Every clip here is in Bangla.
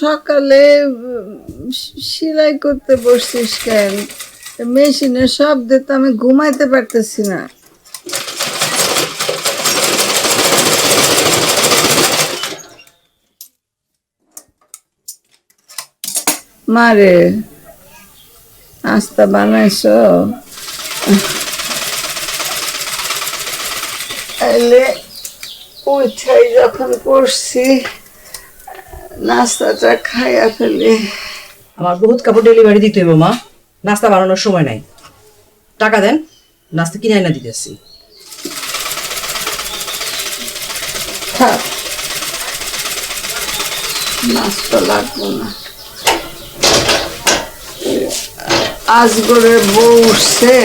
সকালে সেলাই করতে বসছিস কেন? মেশিনের শব্দে তো আমি ঘুমাইতে পারতেছি না। মারে, নাস্তা বানাইছো? এলে উঠাই যখন করছি নাস্তাটা খাইয়া ফেলি। আমার বহুত কাপড় ডেলিভারি দিতে হইব মা, নাস্তা বানানোর সময় নাই। টাকা দেন, নাস্তা কিনে আইনা দিতেছি। থাক, নাস্তা লাগবো না। আজগরের বউ উঠছে,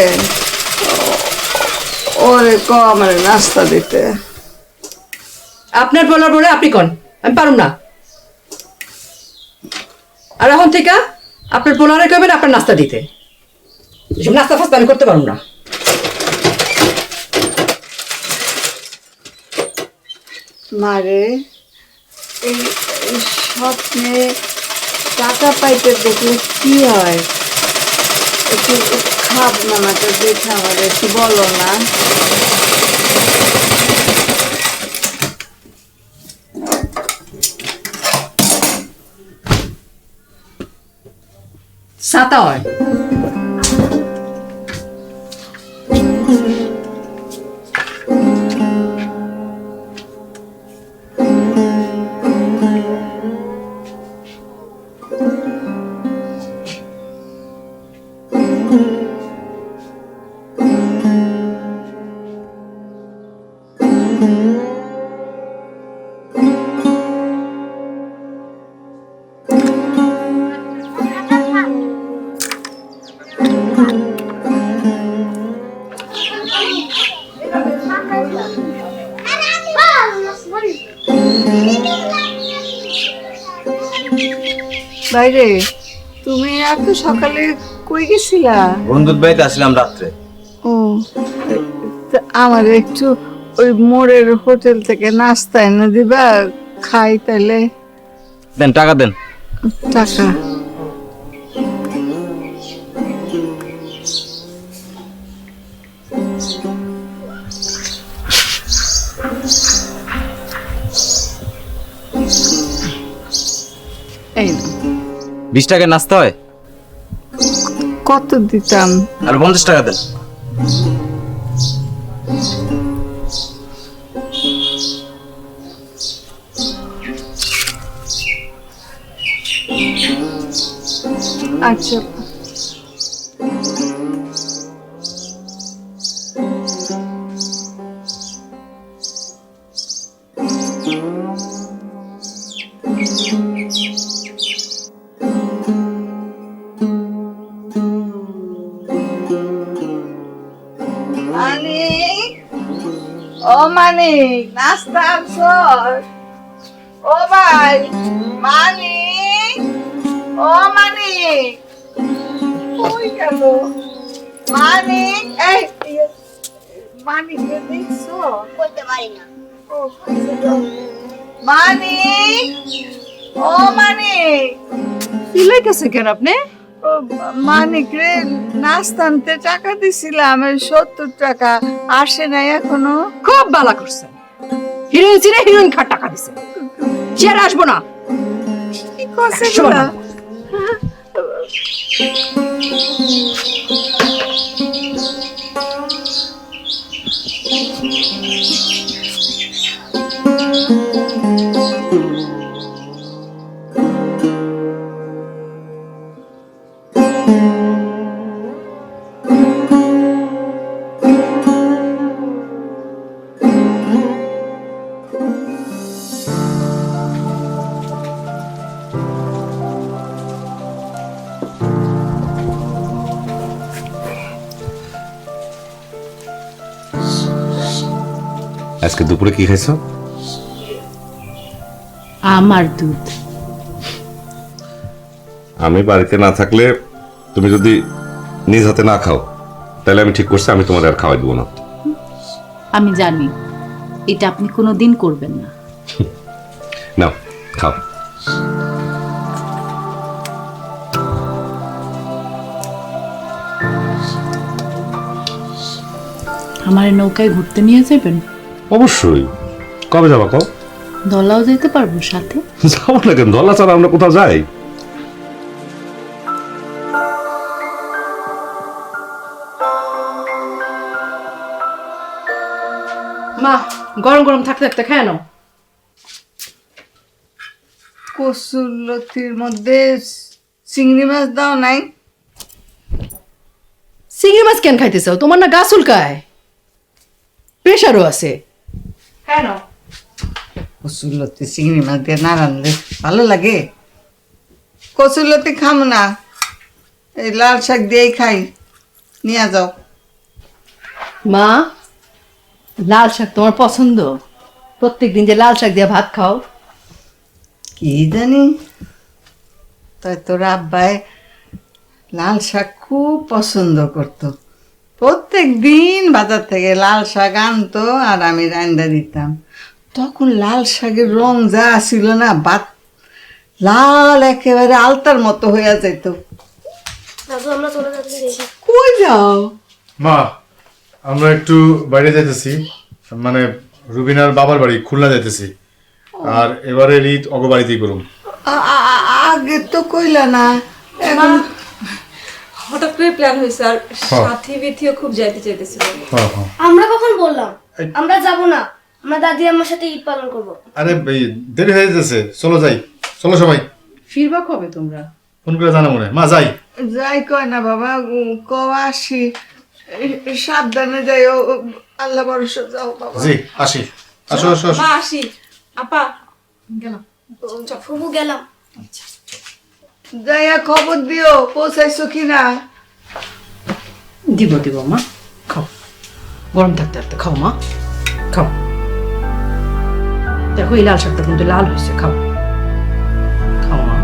ওরে ক আমার নাস্তা দিতে। আপনার বলার পরে আপনি কন, আমি পারুম না। আর এখন থেকে আপনার পোলারে কবেন আপনার নাস্তা দিতে। এসব নাস্তা ফাস্তা আমি করতে পারুম না। মারে, এই স্বপ্নে টাকা পাইতে দেখলে কি হয়? একটু খাব না, মাকে দেখে আমার একটু বলো না। ছাতা হয় বাইরে, তুমি এত সকালে কই গেছিলা? বন্ধুর বাড়িতে আসলাম রাত্রে। ও, তা আমার একটু ওই মোড়ের হোটেল থেকে নাস্তা এনে দিবা, খাই তাইলে। দেন, টাকা দেন। টাকা এই নাও। 20 টাকায় নাস্তা হয়? কত দিতাম? আর 50 টাকা দেন। আচ্ছা, মানিক, ও মানিক, নাস্তা আনছো? ও ভাই মানিক, ও মানিক, কই গেল মানিক? এই মানিককে দেখছো? বলতে পারি না। ও, মানিক, ও মানিক। চিল্লাইতেছে কেন আপনি? ও মানিক রে, নাস্তা আনতে টাকা দিছিলাম, 70 টাকা আসে নাই এখনো। খুব ভালো করছেন। হিরোইন ছিল, হিরোইন খাট টাকা দিছে। সে আর আসবো না। কি করছে শোনো। এগুলা? আজকে দুপুরে কি খাইছো? আমার দুধ। আমি বাড়িতে না থাকলে তুমি যদি নিজ হাতে না খাও তাহলে আমি ঠিক করছি আমি তোমার আর খাওয়াই দেবো না। আমি জানি এটা আপনি কোনোদিন করবেন না। নাও খাও। আমার এই নৌকায় ঘুরতে নিয়ে যাবেন? অবশ্যই। কবে যাবা কও? দলাও যেতে পারবো সাথে? যাবো না কেন, দলা ছাড়া আমরা কোথাও যাই? মা, গরম গরম থাকতে থাকতে খায় নাও। কচুর লতির মধ্যে চিংড়ি মাছ দাও নাই? চিংড়ি মাছ কেন খাইতে চাও? তোমার না গা চুলকায়, প্রেশারও আছে। খায় নাও। কচুর লতি চিংড়ি মাছ দিয়ে না রাঁধলে ভালো লাগে? কচুর লতি খাম না, এই লাল শাক দিয়েই খাই, নিয়ে যাও। মা, লাল শাক তোমার পছন্দ? প্রত্যেকদিন যে লাল শাক দিয়ে ভাত খাও। কি জানি, তাই তোর আব্বাই লাল শাক খুব পছন্দ করতো। প্রত্যেক দিন বাজার থেকে লাল শাক আনতো আর আমি রান্না দিতাম। তখন লাল শাকের রং যা ছিল না, ভাত লাল একেবারে আলতার মতো হইয়া যেত। কই যাও? মা, আমরা একটু বাইরে যাইতেছি, মানে রুবিনার বাবার বাড়ি খুলনা যাইতেছি। আর এবারে ঈদ অগ বাড়িতেই করুম। আগে তো কইলা না। এখন হঠাৎ করে প্ল্যান হয়েছে আর সাথী বিথিও খুব যাইতে চাইতেছিল। হ্যাঁ হ্যাঁ। আমরা কখন বললাম আমরা যাব না, আমরা দাদি আমার সাথে ঈদ পালন করব। আরে এই দেরি হয়ে যেতেছে, চলো যাই, চলো সবাই। ফিরবা কবে তোমরা? ফোন করে জানা মনে মা যাই। যাই কয় না বাবা, ক আসি, সাবধানে যাই, আল্লাহ ভরসা যাও বাবা। জি আসি, আসো আসো আসো। মা আসি, আপা ফুবু গেলাম। যাইয়া খবর দিও পৌঁছাইছো কিনা। দিব দিব মা, খাও। গরম থাকতে থাকতে খাও মা, খাও। দেখো এই লাল শাকটা কিন্তু লাল হয়েছে, খাও খাও মা।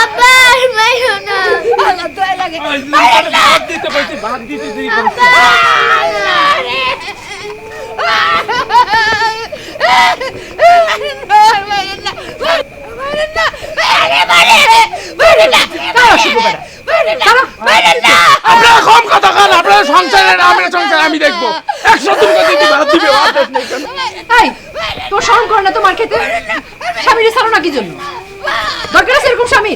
আব্বা মাইরো না, আল্লাহ দয়া লাগে, মাইরো না, দিতে কইছি ভাত দিতে দেই করছি। আপনারা কম কথা খান, আপনারা সংসারের আমরা সংসার আমি দেখবো। 100 দিন দিদি ভাত দিবে, ভাত নেই কেন? এই, তোর শরম করে না তোমার খেতে? স্বামীরে ছাড়ো না কি জন্য? দরকার আছে এরকম স্বামী?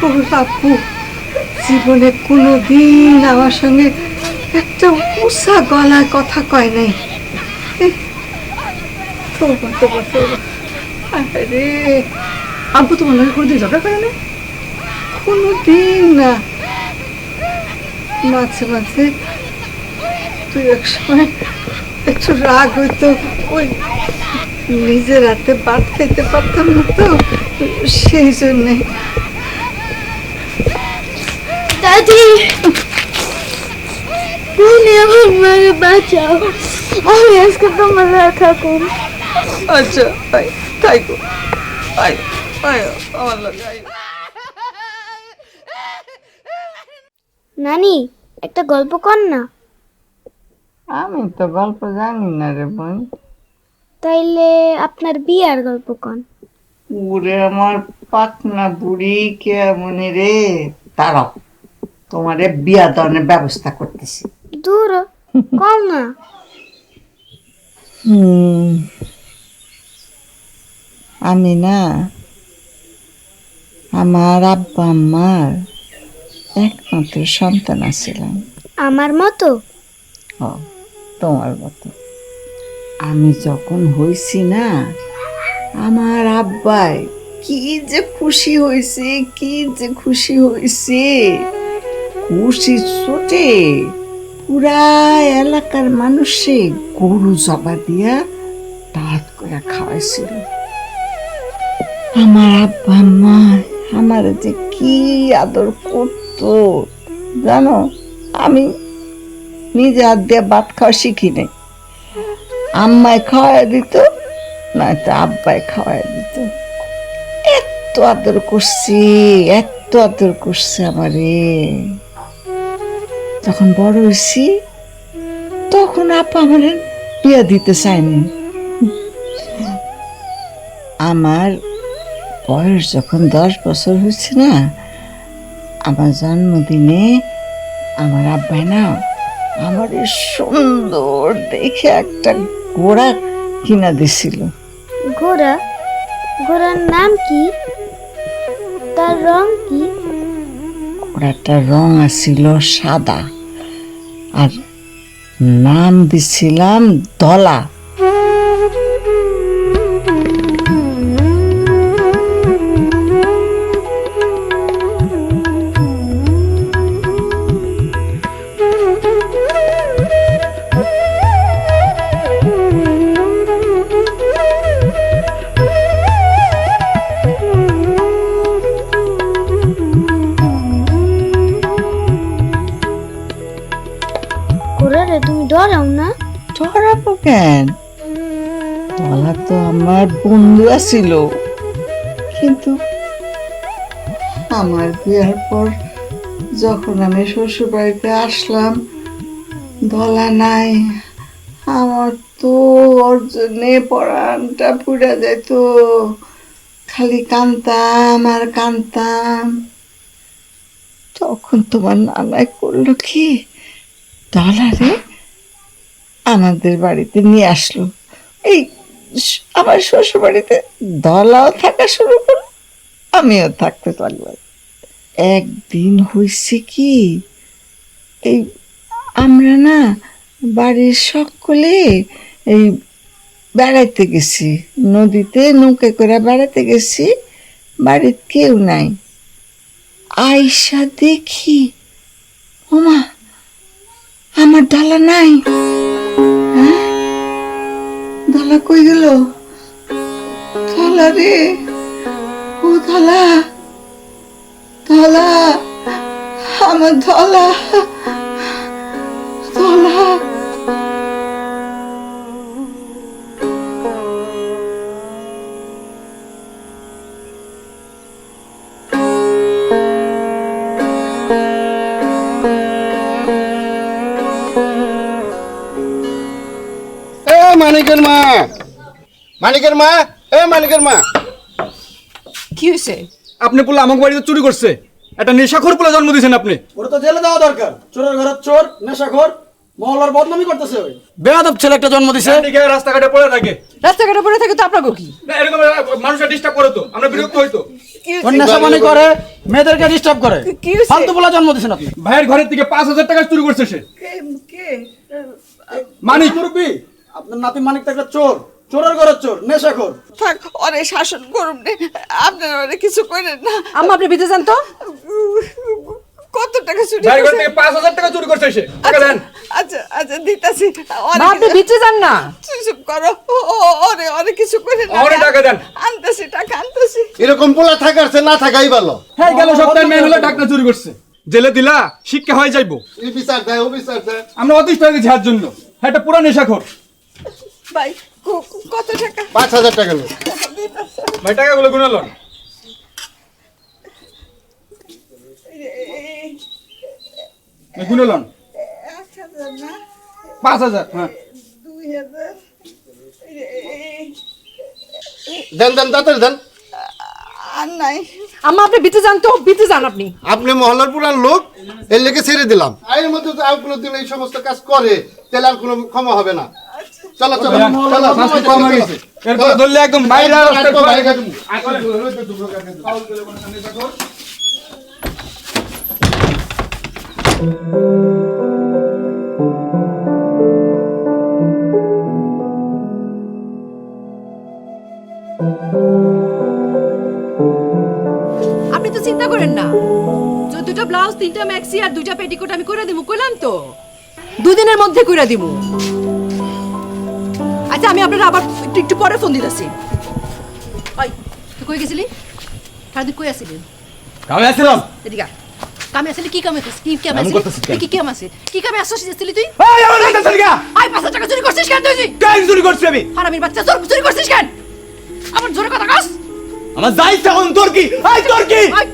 তোর আপু জীবনে কোনোদিন আমার সঙ্গে একটা উষা গলায় কথা কয় নাই। তোবা তোবা তোবা, আরে আব্বু তোমার লগে কোনোদিন ঝগড়া করে না? কোনোদিন না। মাঝে মাঝে তুই এক সময় একটু রাগ হইতো, ওই নিজের হাতে ভাত খাইতে পারতাম না তো, সেই জন্যে। দাদি তুমি আমার মাকে বাঁচাও, আমি আজকে তোমার থাকুন। আচ্ছা তাই তাই গো, আয় আয় আমার লগে আয়। নানি একটা গল্প কর না। আমি তো গল্প জানি না রে বোন। তাইলে আপনার বিয়ার গল্প কন। ওরে আমার পাকনা বুড়ি কেমনি রে, দাঁড়াও তোমারে বিয়া দানের ব্যবস্থা করতেছি। দূর কম না। আমি না আমার আব্বা আম্মার একমাত্র সন্তান আছিলাম। আমার মতো? তোমার মতো। আমি যখন হইছি না, আমার আব্বাই কি যে খুশি হয়েছে, কি যে খুশি হয়েছে, খুশি ছোটে পুরা এলাকার মানুষে গরু জবা দিয়া ভাত করে খাওয়াইছিল। আমার আব্বা মা আমার যে কি আদর করতো জানো, আমি নিজে হাত দিয়ে ভাত খাওয়া শিখি নাই। আম্মায় খাওয়া দিত, নয়তো আব্বাই খাওয়াই দিত। এত আদর করছি, এত আদর করছে আমারে। যখন বড় হয়েছি তখন আপা আমারে বিয়া দিতে চায়নি। আমার বয়স যখন 10 বছর হয়েছে না, আমার জন্মদিনে আমার আব্বাই না আমার সুন্দর দেখে একটা ঘোড়া কিনা দিছিল। ঘোড়া? ঘোড়ার নাম কি? তার রং কি? ঘোড়াটার রং আছিল সাদা, আর নাম দিছিলাম ধলা। ঘোড়ারে তুমি ডরাও না? ধরাবো কেন? ধলা তো আমার বন্ধু আছিল, কিন্তু আমার বিয়ার পর যখন আমি শ্বশুর বাড়িতে আসলাম ধলা নাই। আমার তো ওর জন্যে পরানটা পুড়ে যেত, খালি কানতাম আর কানতাম। তখন তোমার নানাই করলো কি, ডলারে আমাদের বাড়িতে নিয়ে আসলো। এই আমার শ্বশুর বাড়িতে দলাও থাকা শুরু করলো, আমিও থাকতে লাগলাম। একদিন হয়েছে কি, এই আমরা না বাড়ির সকলে এই বেড়াইতে গেছি, নদীতে নৌকা করে বেড়াতে গেছি, বাড়ির কেউ নাই। আইসা দেখি ওমা আমার ডালা নাই। হ্যাঁ, ডালা কই গেল? থালা রে, ও থালা, থালা, আমার ধলা, ধলা। মানিকের মা, মানিকের মা, মানিকের মা। কি হয়েছে? আপনি পোলা আমাকে বাড়িতে চুরি করছে, একটা নেশাখোর পোলা জন্ম দিয়েছেন আপনি। ওরা তো জেলে দেওয়া দরকার। চোরের ঘরের চোর, নেশাখোর, মহল্লার বদনামি করতেছে। ওই বেয়াদব ছেলে একটা জন্ম দিছে। রাস্তাঘাটে পড়ে থাকে, রাস্তাঘাটে পড়ে থাকে তো আপনাকে কি? না এরকম মানুষের ডিস্টার্ব করে তো আমরা বিরক্ত হইতো। নেশাবানি করে, মেয়েদেরকে ডিস্টার্ব করে, কি হয়েছে? ফালতু পোলা জন্ম দিছেন আপনি। ভাইয়ের ঘরের থেকে 5,000 টাকা চুরি করছে সে। মানিক মুরব্বি, আপনার নাতি মানিক তো একটা চোর, চোরের ঘরের চোর, নেশাখোর। থাক, অরে শাসন করুন রে, আপনারা ওরে কিছু করেন না। আম্মা আপনি বিতে যান তো। কত টাকা চুরি ভাইয়ের ঘর করছে? থেকে 5,000 টাকা চুরি করছে সে। টাকা দেন। আচ্ছা আচ্ছা দিতাছি। মা আপনি বিতে যান না। চুপ করো, ওরে ওরে কিছু করেন না। ওরে টাকা দেন। আনতেছি টাকা, আনতেছি। এরকম পোলা থাকারছে না থাকাই ভালো। হ্যাঁ গেল সপ্তাহে মেয়ে হলে ঢাকনা চুরি করছে, জেলে দিলা শিক্ষা হয়ে যাইবো। এই বিচার দেয়, ও বিচার দেয়। আমরা অতিষ্ঠ হয়ে গেছি হার জন্য। হ্যাঁ এটা পুরা নেশাখোর। ভাই কত টাকা? 5,000 টাকা লোক। ভাই টাকাগুলো গুনে লন। গুনে লন। 5,000। হ্যাঁ 2,000। দেন দেন তাড়াতাড়ি দেন। আর নাই। আম্মা আপনি বিতে যান তো, বিতে যান আপনি। আপনি মহল্লার পুরান লোক, এর লেগে ছেড়ে দিলাম। আইনের মধ্যে তো আর কোনো দিন এই সমস্ত কাজ করে, তাহলে আর কোনো ক্ষমা হবে না। চলো চলো চলো, শাস্তি কম হয়ে গেছে। এরপর ধরলে একদম বাইরে আপনি তো চিন্তা করেন না, যে 2টা ব্লাউজ 3টা ম্যাক্সি আর 2টা পেটিকোট আমি করে দিমু, কইলাম তো 2 দিনের মধ্যে কইরা দিমু। আচ্ছা আমি আপনারা আবার একটু পরে ফোন দিতেছি। ওই তুই কই গেছিলি? তুই কই আসিলি? আমি আসছিলাম। এদিকে কামে আসলে কি কামে কি কামে আমি আসলে করতেছি কেন? কি কামে আছে? কি কামে আসছিস তুই? এই আমার কাছে চলে গা। আই 5,000 টাকা চুরি করছিস কেন তুই? কেন চুরি করছিস আমি? হারামির বাচ্চা চুরি করছিস কেন? আমার জোরে কথা কস। আমার যাইছে এখন তোর কি এই তোর কি আই,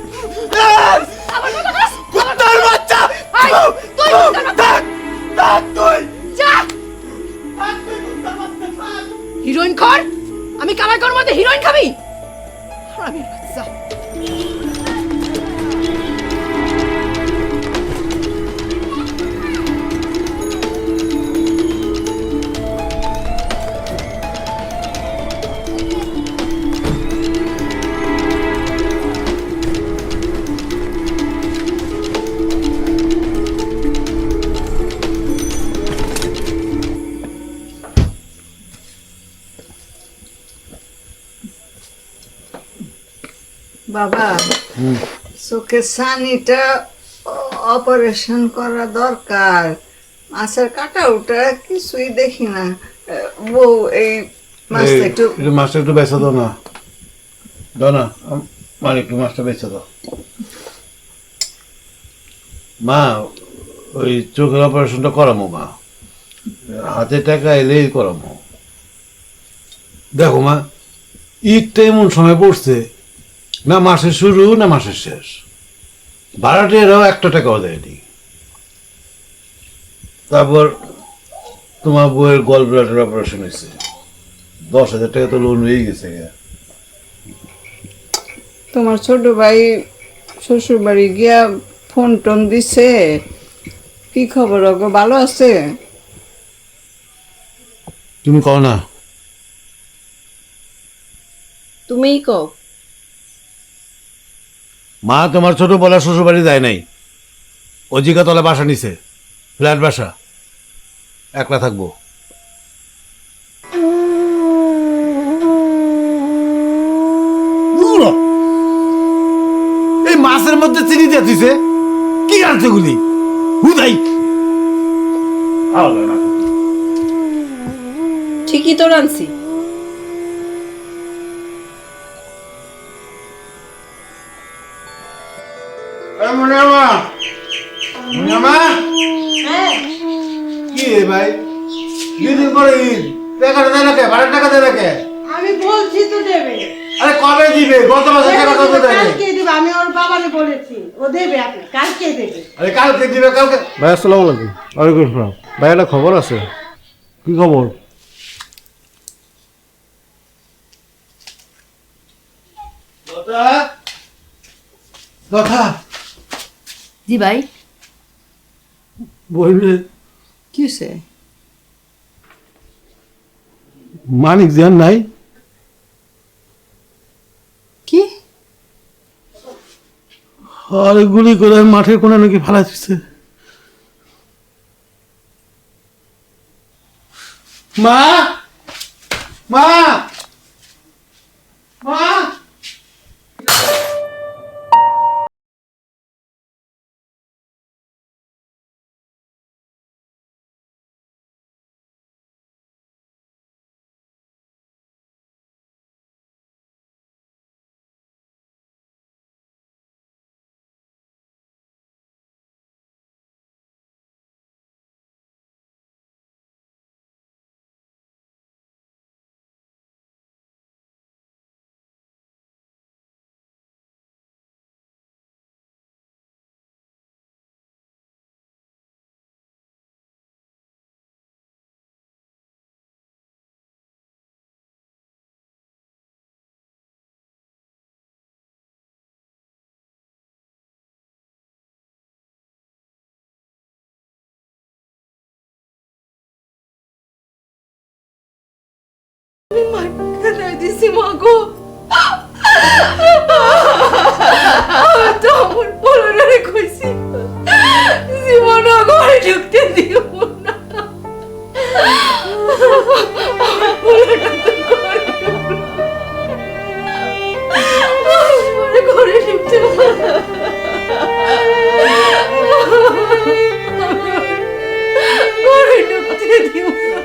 আমার কথা কস। কুত্তার বাচ্চা আই, তুই কুত্তার বাচ্চা। থাক তুই যা। হিরোইন খর, আমি কামাই করব মধ্যে হিরোইন খাবি? হারামির বাচ্চা। বাবা চোখের ছানিটা অপারেশন করা দরকার। মাছের কাটা ওটা কিছুই দেখি না। বউ এই মাছটা একটু মাছটা একটু বেচা দাও না, দাও না, মানে একটু মাছটা বেচা দাও। মা, ওই চোখের অপারেশনটা করামো মা, হাতে টাকা এলেই করামো। দেখো মা, ঈদটা এমন সময় পড়ছে, না মাসের শুরু না মাসের শেষ, ভাড়াটিয়ারাও একটা টাকাও দেয়নি। তারপর তোমার বউয়ের গল ব্লাডার অপারেশন হয়েছে, 10,000 টাকা তো লোন হয়ে গেছে। তোমার ছোট ভাই শ্বশুর বাড়ি গিয়া ফোন টোন দিছে, কি খবর ওগো, ভালো আছে? তুমি কও না। তুমিই কও। মা, তোমার ছোট বলা শ্বশুর বাড়ি যায় নাই, অজিকাতলা বাসা নিছে, ফ্ল্যাট বাসা, একলা থাকবো। এই মাছের মধ্যে চিনি দিয়ে দিছে, কি আনছে গুলি হুদাই। ঠিকই তো রানছি। কি রে ভাই, দুদিন পরে ঈদ, টাকাটা দেয় না কে? ভাড়ার টাকা দেয় না কে? আমি বলছি তো দেবে। আরে কবে দিবে? গত মাসে টাকা কত দেয়? কালকে দিবে, আমি ওর বাবারে বলেছি, ও দেবে, আপনি কালকে দেবে। আরে কালকে দিবে, কালকে। ভাই আসসালামু আলাইকুম। ওয়ালাইকুম আসসালাম। ভাই একটা খবর আছে। কি খবর? কথা জি ভাই। বলবে কি হয়েছে? মানিক জ্ঞান নাই? কি? আরে গুলি করে মাঠের কোণে নাকি ফালা দিচ্ছে। মা, মা, মা। দিছি মাগো, তো আমার পোলারে কইছি জীবন ঘরে ঢুকতে দিও না। আমার পোলাটা তো ঘরে ঢুকতে ঘরে ঢুকতে দিও না।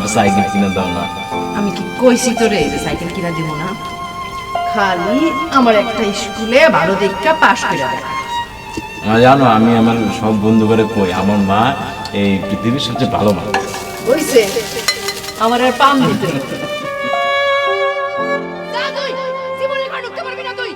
একটা সাইকেল কিনে দাও না। আমি কি কইছি তোরে যে সাইকেল কিনা দিব না? খালি আমার একটা স্কুলে 12 দেখা পাশ করে দেয়। আমার জানো, আমি আমার সব বন্ধু করে কই আমার মা এই পৃথিবীর সবচেয়ে ভালো মা। হইছে আমার আর পাম দিতে না। যা তুই জীবনে ঘর ঢুকতে পারবি না তুই।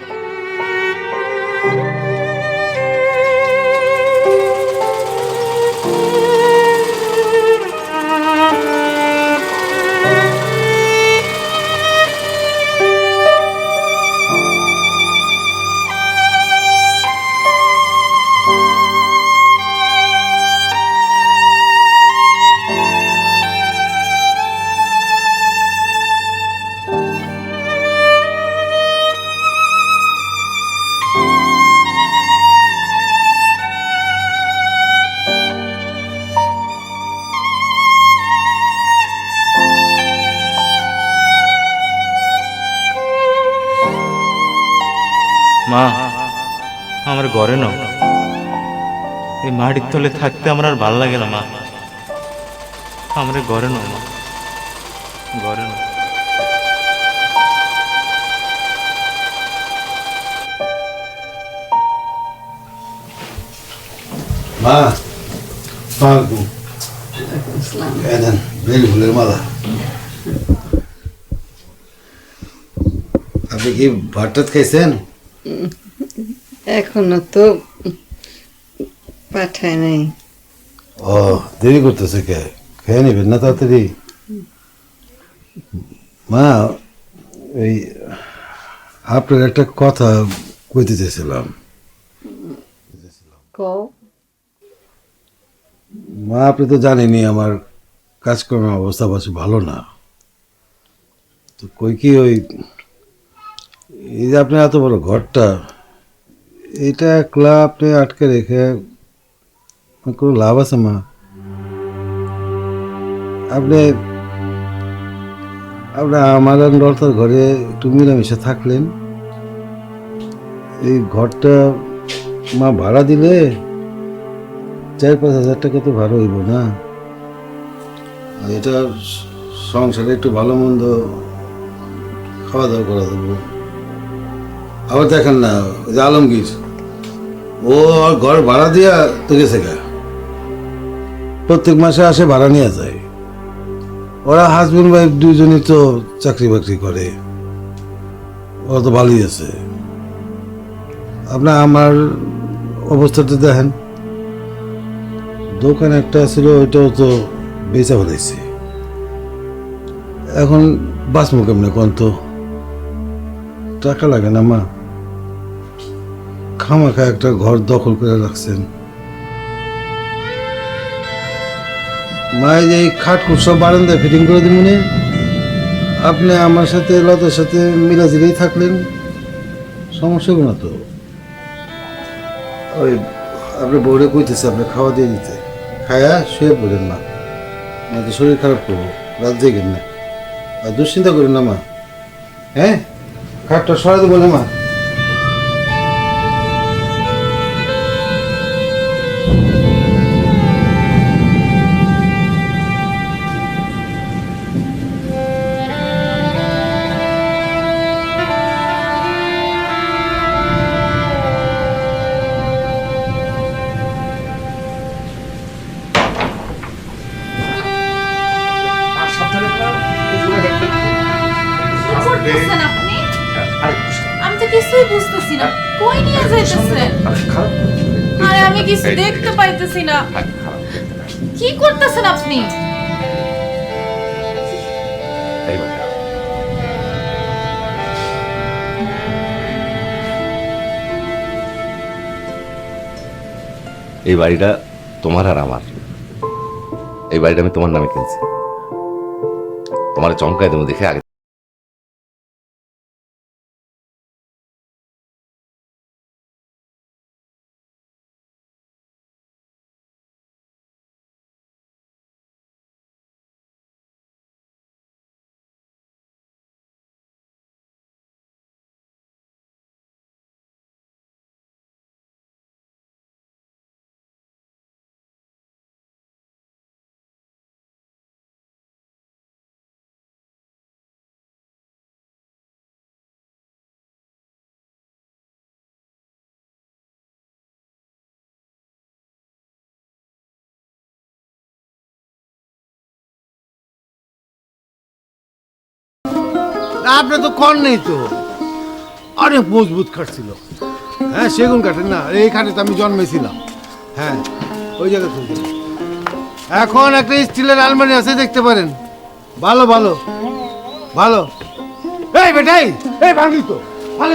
মা, আমার ঘরে নাও। এই মাটির তলে থাকতে আমার আর ভালো লাগে না মা। আমার ঘরে নাও মা, ঘরে নাও। মা দেন বেলি ফুলের মালা। আপনি কি ভাত টাত খাইছেন? এখনো তো পাঠায় নাই। ও দেরি করতেছে কে? খেয়ে নিবেন না তাড়াতাড়ি? মা এই আপনার একটা কথা কইতে চাইছিলাম। কও। মা আপনি তো জানেনই আমার কাজকর্মের অবস্থা বেশি ভালো না। তো কই কি ওই এই যে আপনার এত বড় ঘরটা, এটা একলা আপনি আটকে রেখে কোনো লাভ আছে মা? আপনি আপনার আমার ডলতার ঘরে একটু মিলামিশে থাকলেন। এই ঘরটা মা ভাড়া দিলে 4-5 হাজার টাকা তো ভাড়া হইব না? আর এটা সংসারে একটু ভালো মন্দ খাওয়া দাওয়া করা দেবো। আবার দেখেন না ওই যে আলমগীর, ও ঘর ভাড়া দিয়া তো গেছে গা, প্রত্যেক মাসে আসে ভাড়া নিয়ে যায়। ওরা হাজবেন্ড ওয়াইফ দুইজনই তো চাকরি বাকরি করে, ওরা তো ভালোই আছে। আপনার আমার অবস্থাটা দেখেন, দোকান একটা ছিল ওইটাও তো বেচা ফেলাইছি। এখন বাঁচবো কেমনে কোন? তো টাকা লাগে না মা? খামাখা একটা ঘর দখল করে রাখছেন। মা এই যে খাটকুট সব বারান্দায় ফিটিং করে দিন, মনে আপনি আমার সাথে লতার সাথে মিলাজিলেই থাকলেন, সমস্যা না তো। ওই আপনি বউরে কইতেছে আপনি খাওয়া দিয়ে দিতে, খায়া শুয়ে পড়েন না, না তো শরীর খারাপ করবো, রাত জেগেন না। আর দুশ্চিন্তা করেন না মা, হ্যাঁ? খাটটা সরাই দেবো না মা? আপনি আমি তো কিছুই বুঝতেছি না, কই নিয়ে যাইতেছেন? আরে আমি কিছু দেখতে পাইতেছি না, কি করতেছেন আপনি? এই বাড়িটা তোমার আর আমার। এই বাড়িটা আমি তোমার নামে কিনছি, তোমার চমকায় দেবো দেখে আগে আপনি তো কর নেই তো, অনেক মজবুত খাট ছিল। হ্যাঁ, সেগুন কাঠের না, এই খাটে তো আমি জন্মেছিলাম। হ্যাঁ, ওই জায়গায় তো। এখন একটা স্টিলের আলমারি আছে, দেখতে পারেন। ভালো ভালো ভালো। এই বেটাই, এই ভাঙি তো ভালো।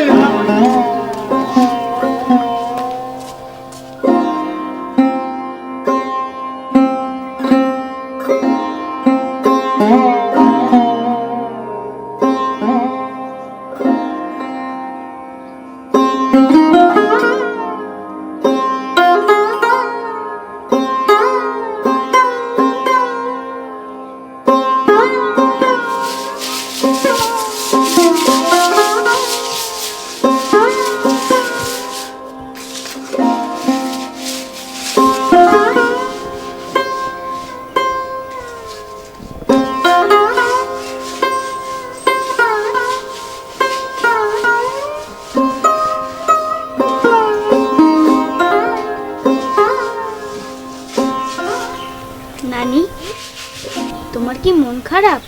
নানি, তোমার কি মন খারাপ?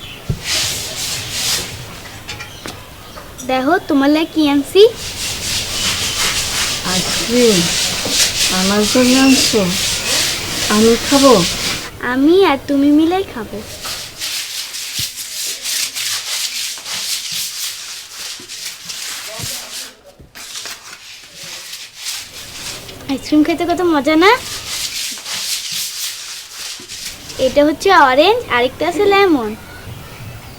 দেখো তোমার লাগে কি আনছি। আইসক্রিম আমার জন্য আনছো? আমি খাবো? আমি আর তুমি মিলাই খাবো। আইসক্রিম খেতে কত মজা না? এটা হচ্ছে অরেঞ্জ, আরেকটা আছে লেমন।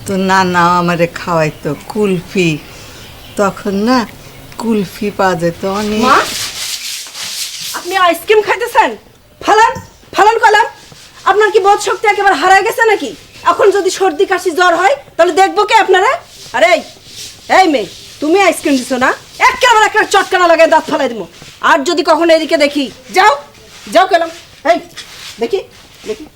তো না আমারে খাওয়াইতো কুলফি, তখন না কুলফি পাওয়া যেত অনেক। মা, আপনি আইসক্রিম খাইতেছেন? ফালান ফালান কলাম। আপনার কি বোধ শক্তি একেবারে হারায় গেছে নাকি? এখন যদি সর্দি কাশি জ্বর হয় তাহলে দেখবো কে আপনারা? আরে এই মেয়ে, তুমি আইসক্রিম দিছো না, একেবারে একটা চটকানা লাগায় দাঁত ফালাই দিব। আর যদি কখনো এদিকে দেখি, যাও যাও গেলাম। এই দেখি দেখি।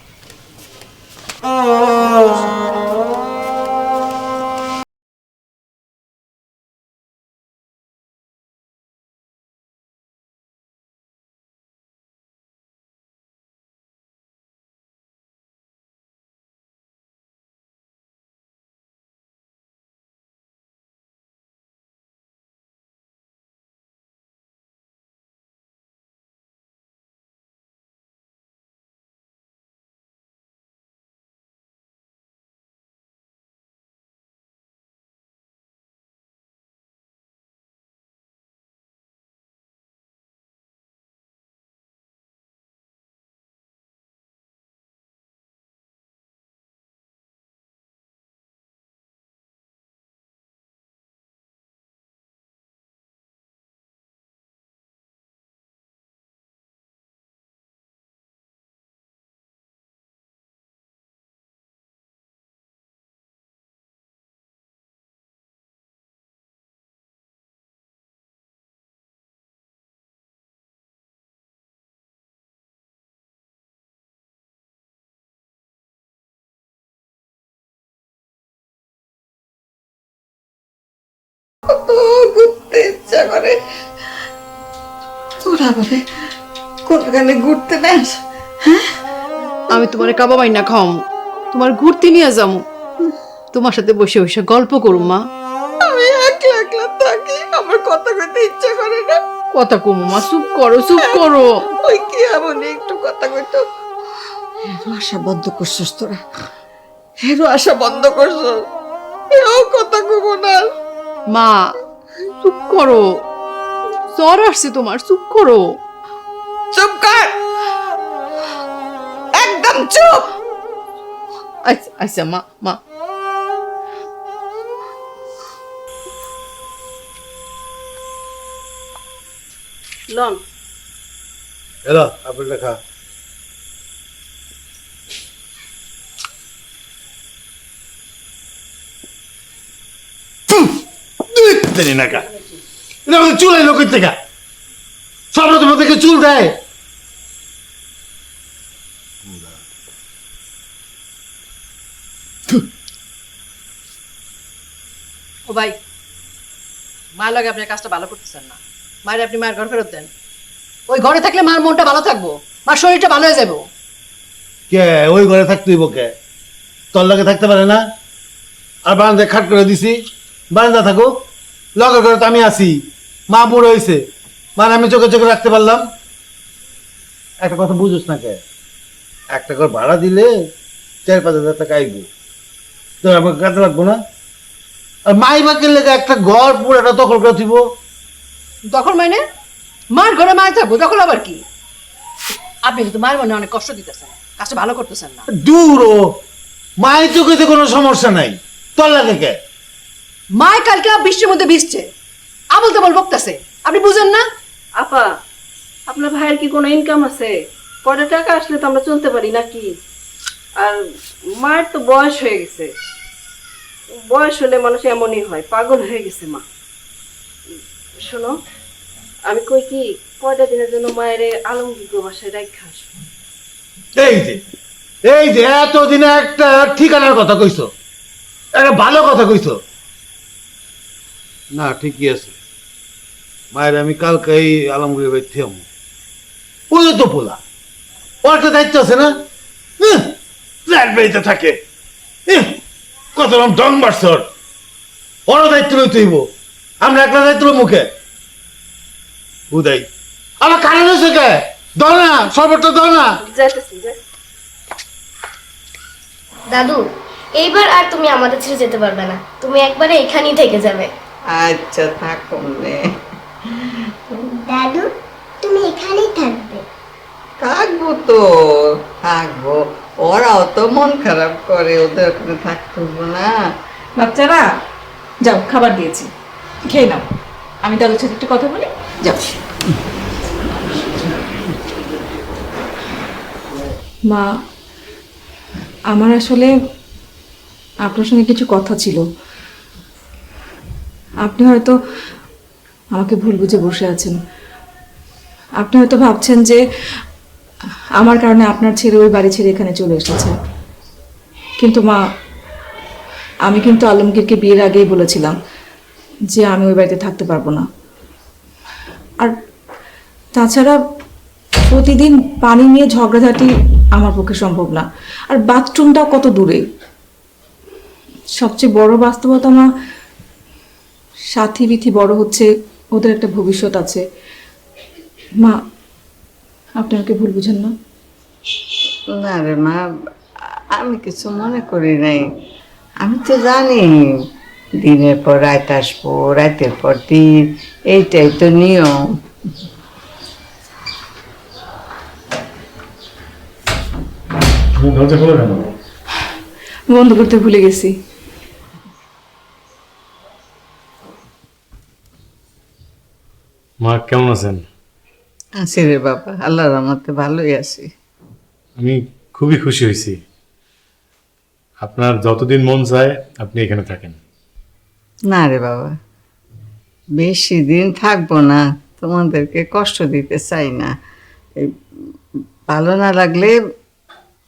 ঘুরতে ইচ্ছা করে, তোরা বলে কোনখানে ঘুরতে নেস? আমি তোমার কাবা বাইনা খাও, তোমার ঘুরতে নিয়ে যাবো, তোমার সাথে বসে বসে গল্প করুম। মা, আমি একলা একলা থাকি, আমার কথা কইতে ইচ্ছা করে না। কথা কমো মা, চুপ করো চুপ করো। ওই কি এমন একটু কথা কইতো? হেরো আশা বন্ধ করছিস তোরা, হেরো আশা বন্ধ করছিস, এও কথা কইব না। মা চুপ করো, জ্বর আসছে তোমার, চুপ করো। চুপ কর, একদম চুপ। আচ্ছা আচ্ছা মা, মা লন এলো আপেল দেখা। চুল এলো কই থেকে? সব তোমার থেকে চুল দেয়। ও ভাই, মার লাগে আপনি কাজটা ভালো করতেছেন না। মায়ের আপনি মায়ের ঘর ফেরত দেন। ওই ঘরে থাকলে মার মনটা ভালো থাকবো, মার শরীরটা ভালো হয়ে যাবো। কে ওই ঘরে থাকতেই বকে? তোর লগে থাকতে পারে না? আর বারান্দায় খাট করে দিছি, বারান্দা থাকো, লগের ঘরে তো আমি আছি, মা বুড়ো হয়েছে, মানে আমি চোখে চোখে রাখতে পারলাম। একটা কথা বুঝোস না কে, একটা ঘর ভাড়া দিলে 4-5 হাজার টাকা আইব, তো আমাকে কাজে লাগবো না? আর মাই বাকের লেগে একটা ঘর পুরোটা দখল করে দিব। দখল মানে মার ঘরে মায় থাকবো, দখল আবার কি? আপনি কিন্তু মায়ের মনে অনেক কষ্ট দিতেছেন, কাজটা ভালো করতেছেন না। দূর ও, মায়ের চোখেতে কোনো সমস্যা নাই, তোর লাগে কে? মায় কালকে বৃষ্টির মধ্যে ভিজছে, আবল তাবল বকতেছে, আপনি বুঝেন না? আপা, আপনার ভাইয়ের কি কোনো ইনকাম আছে? কয়টা টাকা আসলে তো আমরা চলতে পারি নাকি? আর মায়ের তো বয়স হয়ে গেছে, বয়স হলে মানুষ এমনই হয়, পাগল হয়ে গেছে মা। শোনো, আমি কই কি কয়টা দিনের জন্য মায়ের আলমগীর বাসায় রাখা আসবো। এই যে এতদিনে একটা ঠিকানার কথা কইছো, একটা ভালো কথা কইছো। না ঠিকই আছে, মায়ের আমি কালকে এই আলমগীর বাড়ি থেকে ওই তো পোলা, ওর একটা দায়িত্ব আছে না? ফ্ল্যাট বাড়িতে থাকে, কত রকম ডং বাড়ছর, ওরও দায়িত্ব লইতে হইব, আমরা একটা দায়িত্ব মুখে উদয় আমার কারণ হয়েছে কে? দাও না, সর্বটা দাও না। দাদু, এইবার আর তুমি আমাদের ছেড়ে যেতে পারবে না, তুমি একবারে এখানেই থেকে যাবে। আচ্ছা থাকো নে। দাদু, তুমি এখানেই থাকবে? থাকবো তো, থাকবো। ওরাও তো মন খারাপ করে, ওদের ওখানে থাকতে হবো না? বাচ্চারা যাও, খাবার দিয়েছি, খেয়ে নাও। আমি দাদুর সাথে একটু কথা বলি, যাও। মা, আমার আসলে আপনার সঙ্গে কিছু কথা ছিল। আপনি হয়তো আমাকে ভুল বুঝে বসে আছেন। আপনি হয়তো ভাবছেন যে আমার কারণে আপনার ছেলে ওই বাড়ি ছেড়ে এখানে চলে এসেছে, কিন্তু মা, আমি কিন্তু আলমগীরকে বিয়ের আগেই বলেছিলাম যে আমি ওই বাড়িতে থাকতে পারবো না। আর তাছাড়া প্রতিদিন পানি নিয়ে ঝগড়াঝাটি আমার পক্ষে সম্ভব না, আর বাথরুমটাও কত দূরে। সবচেয়ে বড় বাস্তবতা মা, সাথী বিথি বড় হচ্ছে, ওদের একটা ভবিষ্যৎ আছে। মা, আপনি আমাকে ভুল বুঝেন না? না রে মা, আমি কিছু মনে করি নাই। আমি তো জানি দিনের পর রাত আসবো, রাতের পর দিন, এইটাই তো নিয়ম। দরজা খোলো কেন? বন্ধ করতে ভুলে গেছি। মা কেমন আছেন? আছি রে বাবা, আল্লাহর রহমতে ভালোই আছি। আমি খুবই খুশি হয়েছি। আপনার যতদিন মন চায় আপনি এখানে থাকেন। না রে বাবা, বেশি দিন থাকবো না, তোমাদেরকে কষ্ট দিতে চাই না। এই ভালো না লাগলে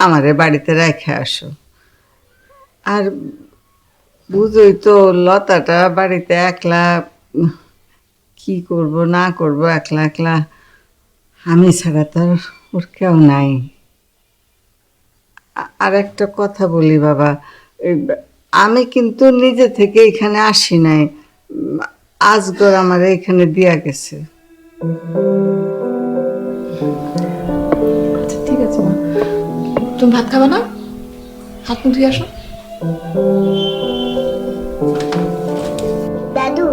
আমারে বাড়িতে রেখে আসো। আর বুঝোই তো, লতাটা বাড়িতে একলা, কি করব না করব, একলা একলা, আমি ছাড়া তো আর ওর কেউ নাই। আর একটা কথা বলি বাবা, আমি কিন্তু নিজে থেকে এখানে আসি নাই, আজগর আমার এখানে দিয়া গেছে। আচ্ছা ঠিক আছে মা, তুমি ভাত খাবে না? হাত মুখ ধুয়ে আসো। দাদু,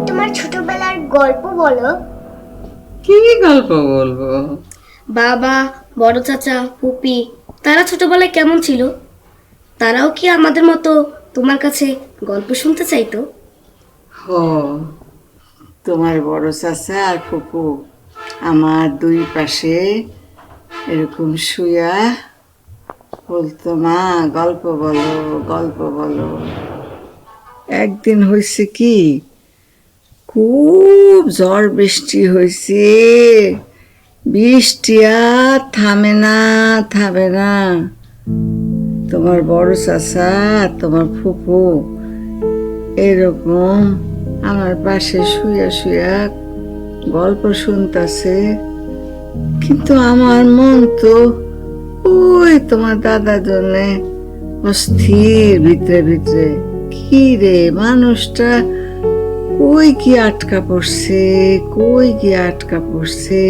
তোমার ছোটবেলার গল্প বলো। কি গল্প বলবো? বাবা, বড় চাচা, ফুপি, তারা ছোটবেলায় কেমন ছিল? তারাও কি আমাদের মতো তোমার কাছে গল্প শুনতে চাইতো? ও, তোমার বড় চাচা আর ফুপু আমার দুই পাশে এরকম শুয়া বলতো, মা গল্প বলো, গল্প বলো। একদিন হয়েছে কি, খুব ঝড় বৃষ্টি হয়েছে, বৃষ্টি আর থামে না, থামে না। তোমার বড় চাচা, তোমার ফুপু এরকম আমার পাশে শুয়া শুয়া গল্প শুনতেছে, কিন্তু আমার মন তো ওই তোমার দাদার জন্যে অস্থির ভিতরে ভিতরে। কি কি রে মানুষটা কই কি আটকা পড়ছে, কই কি আটকা পড়ছে।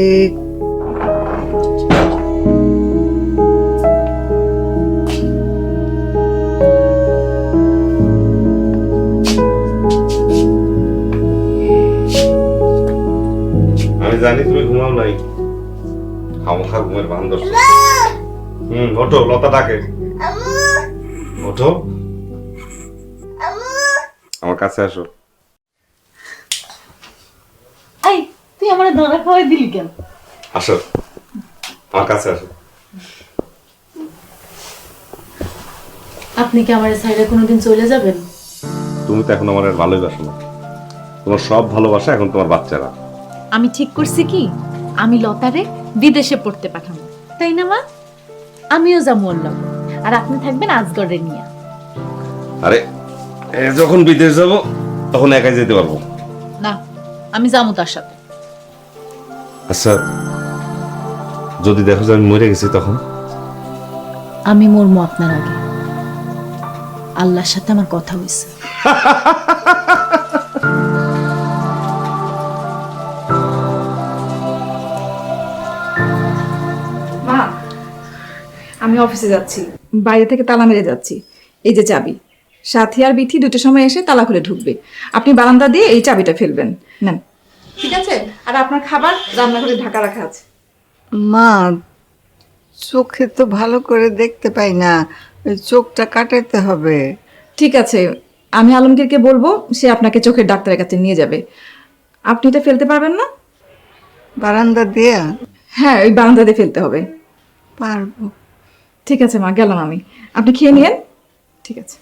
আমি জানি তুমি ঘুমাও নাই, খামোখা ঘুমের ভান ধরছো। ওঠো, লতা ডাকে, ওঠো, আমার কাছে আসো। এই তুই আমার দানা খাওয়াই দিলি কেন? আসো, আমার কাছে আসো। আপনি কি আমার সাইডে কোনোদিন চলে যাবেন? তুমি তো এখন আমার আর ভালোবাসো না, তোমার সব ভালোবাসা এখন তোমার বাচ্চারা। আমি ঠিক করছি কি আমি লতারে বিদেশে পড়তে পাঠাবো, তাই না মা? আমিও যাবো বললাম, আর আপনি থাকবেন আজগরে নিয়ে। আরে যখন বিদেশ যাব তখন একাই যেতে পারবো না, আমি যাবো তার সাথে। আচ্ছা, যদি দেখো যে আমি মরে গেছি তখন? আমি মরমু আপনার আগে, আল্লাহর সাথে আমার কথা হয়েছে। মা, আমি অফিসে যাচ্ছি, বাইরে থেকে তালা মেরে যাচ্ছি। এই যে চাবি, সাথী আর বিথি দুটোর সময় এসে তালা খুলে ঢুকবে। আপনি বারান্দা দিয়ে এই চাবিটা ফেলবেন, নেন। ঠিক আছে? আর আপনার খাবার রান্নাঘরে ঢাকা রাখা আছে। মা, চোখে তো ভালো করে দেখতে পাই না, ওই চোখটা কাটাতে হবে। ঠিক আছে, আমি আলমগীরকে বলবো, সে আপনাকে চোখের ডাক্তারের কাছে নিয়ে যাবে। আপনি এটা ফেলতে পারবেন না? বারান্দা দিয়া? হ্যাঁ, ওই বারান্দা দিয়ে ফেলতে হবে। পারবো। ঠিক আছে মা, গেলাম আমি। আপনি খেয়ে নিয়েন। ঠিক আছে।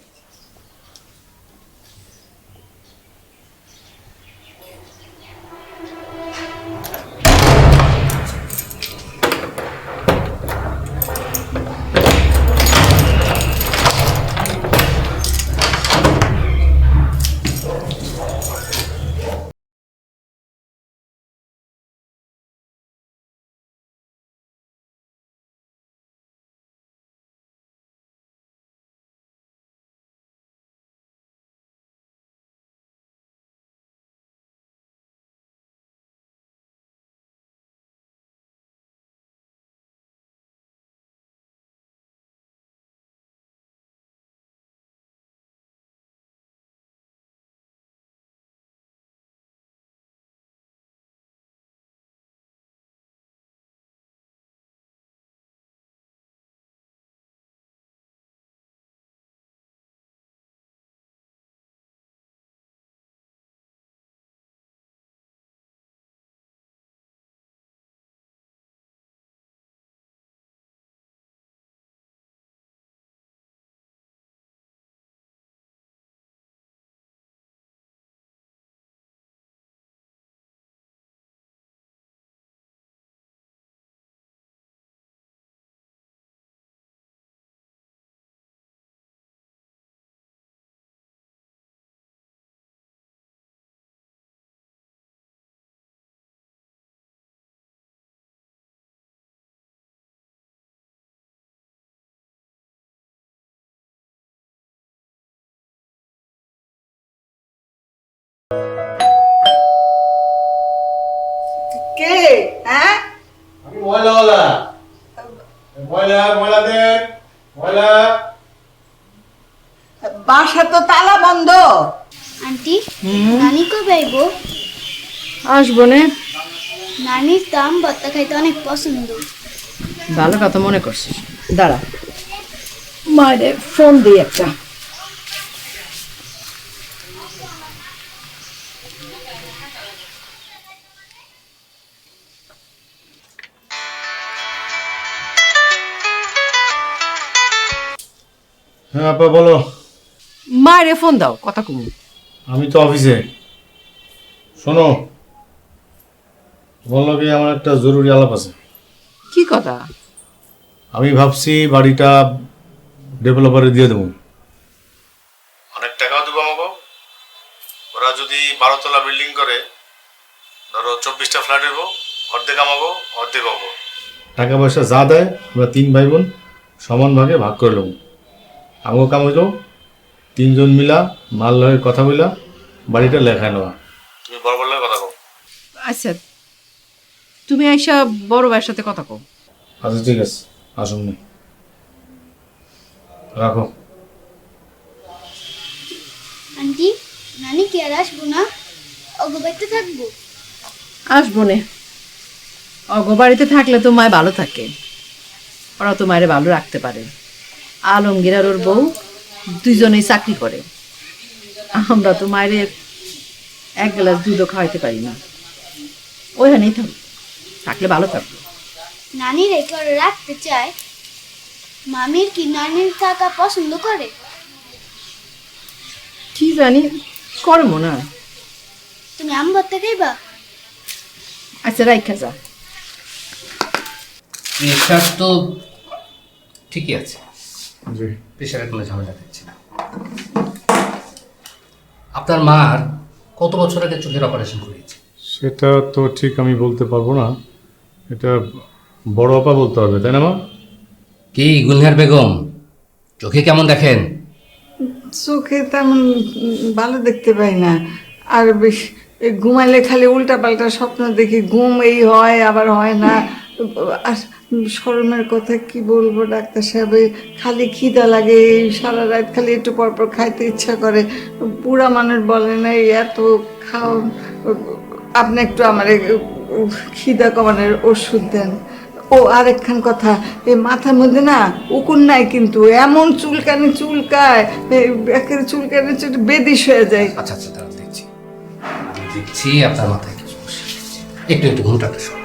কে? হ্যাঁ, আমি ময়লা ময়লা ময়লা দেন, ময়লা। বাসা তো তালা বন্ধ। আন্টি, নানি কবে আইবো? আসবো না। নানির দাম ভর্তা খাইতে অনেক পছন্দ। ভালো কথা মনে করছিস, দাঁড়া মায়ের ফোন দিই একটা। হ্যাঁ আপা বলো। মায়ের ফোন দাও, কথা কম। আমি তো অফিসে। শোনো, বললো কি আমার একটা জরুরি আলাপ আছে। কি কথা? আমি ভাবছি বাড়িটা ডেভেলপারে দিয়ে দেবো, অনেক টাকাও দেবো আমাকে। ওরা যদি 12 তলা বিল্ডিং করে, ধরো 24টা ফ্ল্যাট হইব, অর্ধেক আমাকে অর্ধেক হবো। টাকা পয়সা যা দেয় আমরা 3 ভাই বোন সমান ভাগে ভাগ করে নেবো। আমাকে কাম হইল, তিনজন মিলা মাল লয়ে কথা বইলা বাড়িটা লেখায় নেওয়া। তুমি বড় বড় কথা কও। আচ্ছা, তুমি আইসা বড় ভাইয়ের সাথে কথা কও। আচ্ছা ঠিক আছে, আসুন নি রাখো। আন্টি, নানি কি আর আসবো না? ওগো বাড়িতে থাকবো? আসবো নে। অগো বাড়িতে থাকলে তো মায় ভালো থাকে, ওরা তো মায়ের ভালো রাখতে পারে। আলমগীর আর ওর বউ দুইজনেই চাকরি করে, আমরা তো মায়ের এক গ্লাস দুধও খাওয়াইতে পারি না। ওইখানেই থাকলে ভালো থাকবো। নানি রেখে ওরা রাখতে চায়। মামির কি নানির থাকা পছন্দ করে? কি জানি, করে মনে হয়। তুমি আমবার থেকেই বা? আচ্ছা রাইখা যা। প্রেশার তো ঠিকই আছে, জি প্রেশারের কোনো ঝামেলা দেখছি না। আপনার মার কত বছর আগে চোখের অপারেশন করিয়েছে? সেটা তো ঠিক আমি বলতে পারবো না, এটা বড় আপা বলতে পারবে, তাই না মা? কি গুলহার বেগম, চোখে কেমন দেখেন? চোখে তেমন ভালো দেখতে পাই না, আর বেশ ঘুমাইলে খালি উল্টা পাল্টা স্বপ্ন দেখি, ঘুম এই হয় আবার হয় না। আর শরমের কথা কি বলবো ডাক্তার সাহেব, খালি খিদা লাগে, এই সারা রাত খালি একটু পরপর খাইতে ইচ্ছা করে। বুড়া মানুষ বলে না এত খাও, আপনি একটু আমার খিদা কমানোর ওষুধ দেন। ও আরেকখান কথা, এই মাথার মধ্যে না উকুন নাই কিন্তু এমন চুলকায়, একের চুলকানি বেদিশ হয়ে যায়। আচ্ছা আচ্ছা, তাহলে দেখছি দেখছি আপনার মাথায় কি সমস্যা। একটু একটু ঘুমটাটা সব।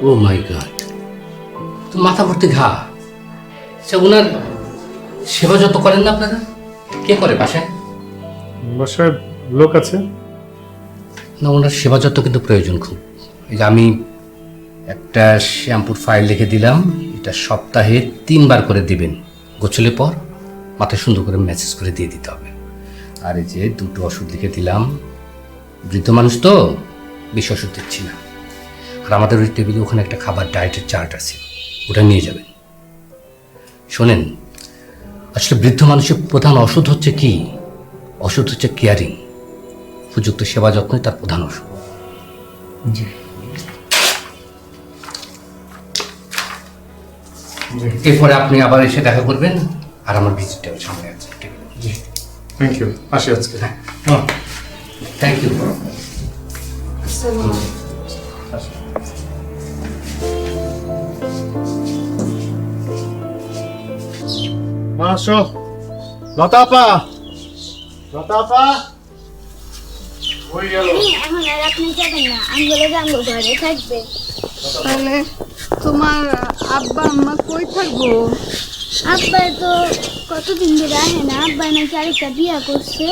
ও মাই গড, তো মাথা ভর্তি ঘা। আচ্ছা, ওনার সেবা যত্ন করেন না আপনারা? কে করে বাসায়? বাসায় লোক আছে না, ওনার সেবা যত্ন কিন্তু প্রয়োজন খুব। এই যে আমি একটা শ্যাম্পুর ফাইল লিখে দিলাম, এটা সপ্তাহে 3 বার করে দিবেন। গোছলে পর মাথায় সুন্দর করে ম্যাসেজ করে দিয়ে দিতে হবে। আর এই যে 2টো ওষুধ লিখে দিলাম, বৃদ্ধ মানুষ তো বেশি ওষুধ দিচ্ছি না। আর আমাদের ওই টেবিলে ওখানে একটা খাবার ডায়েটের চার্ট আছে, ওটা নিয়ে যাবেন। শোনেন, আসলে বৃদ্ধ মানুষের প্রধান ওষুধ হচ্ছে কি? ওষুধ হচ্ছে কেয়ারিং, উপযুক্ত সেবা যত্নই তার প্রধান ওষুধ। এরপরে আপনি আবার এসে দেখা করবেন, আর আমার ভিজিট টেবিল সামনে আছে। জি থ্যাংক ইউ, আসি আজকে। হ্যাঁ থ্যাংক ইউ। মা আসো। লতা আপা, লতা আপা ওই গেল। এখন আর আপনি যাবেন না, আমি বলে যাবো ঘরে থাকবে। তাহলে তোমার আব্বা আম্মা কই থাকবো? আব্বাই তো কতদিন ধরে আহে না, আব্বাই নাকি আরেকটা বিয়া করছে,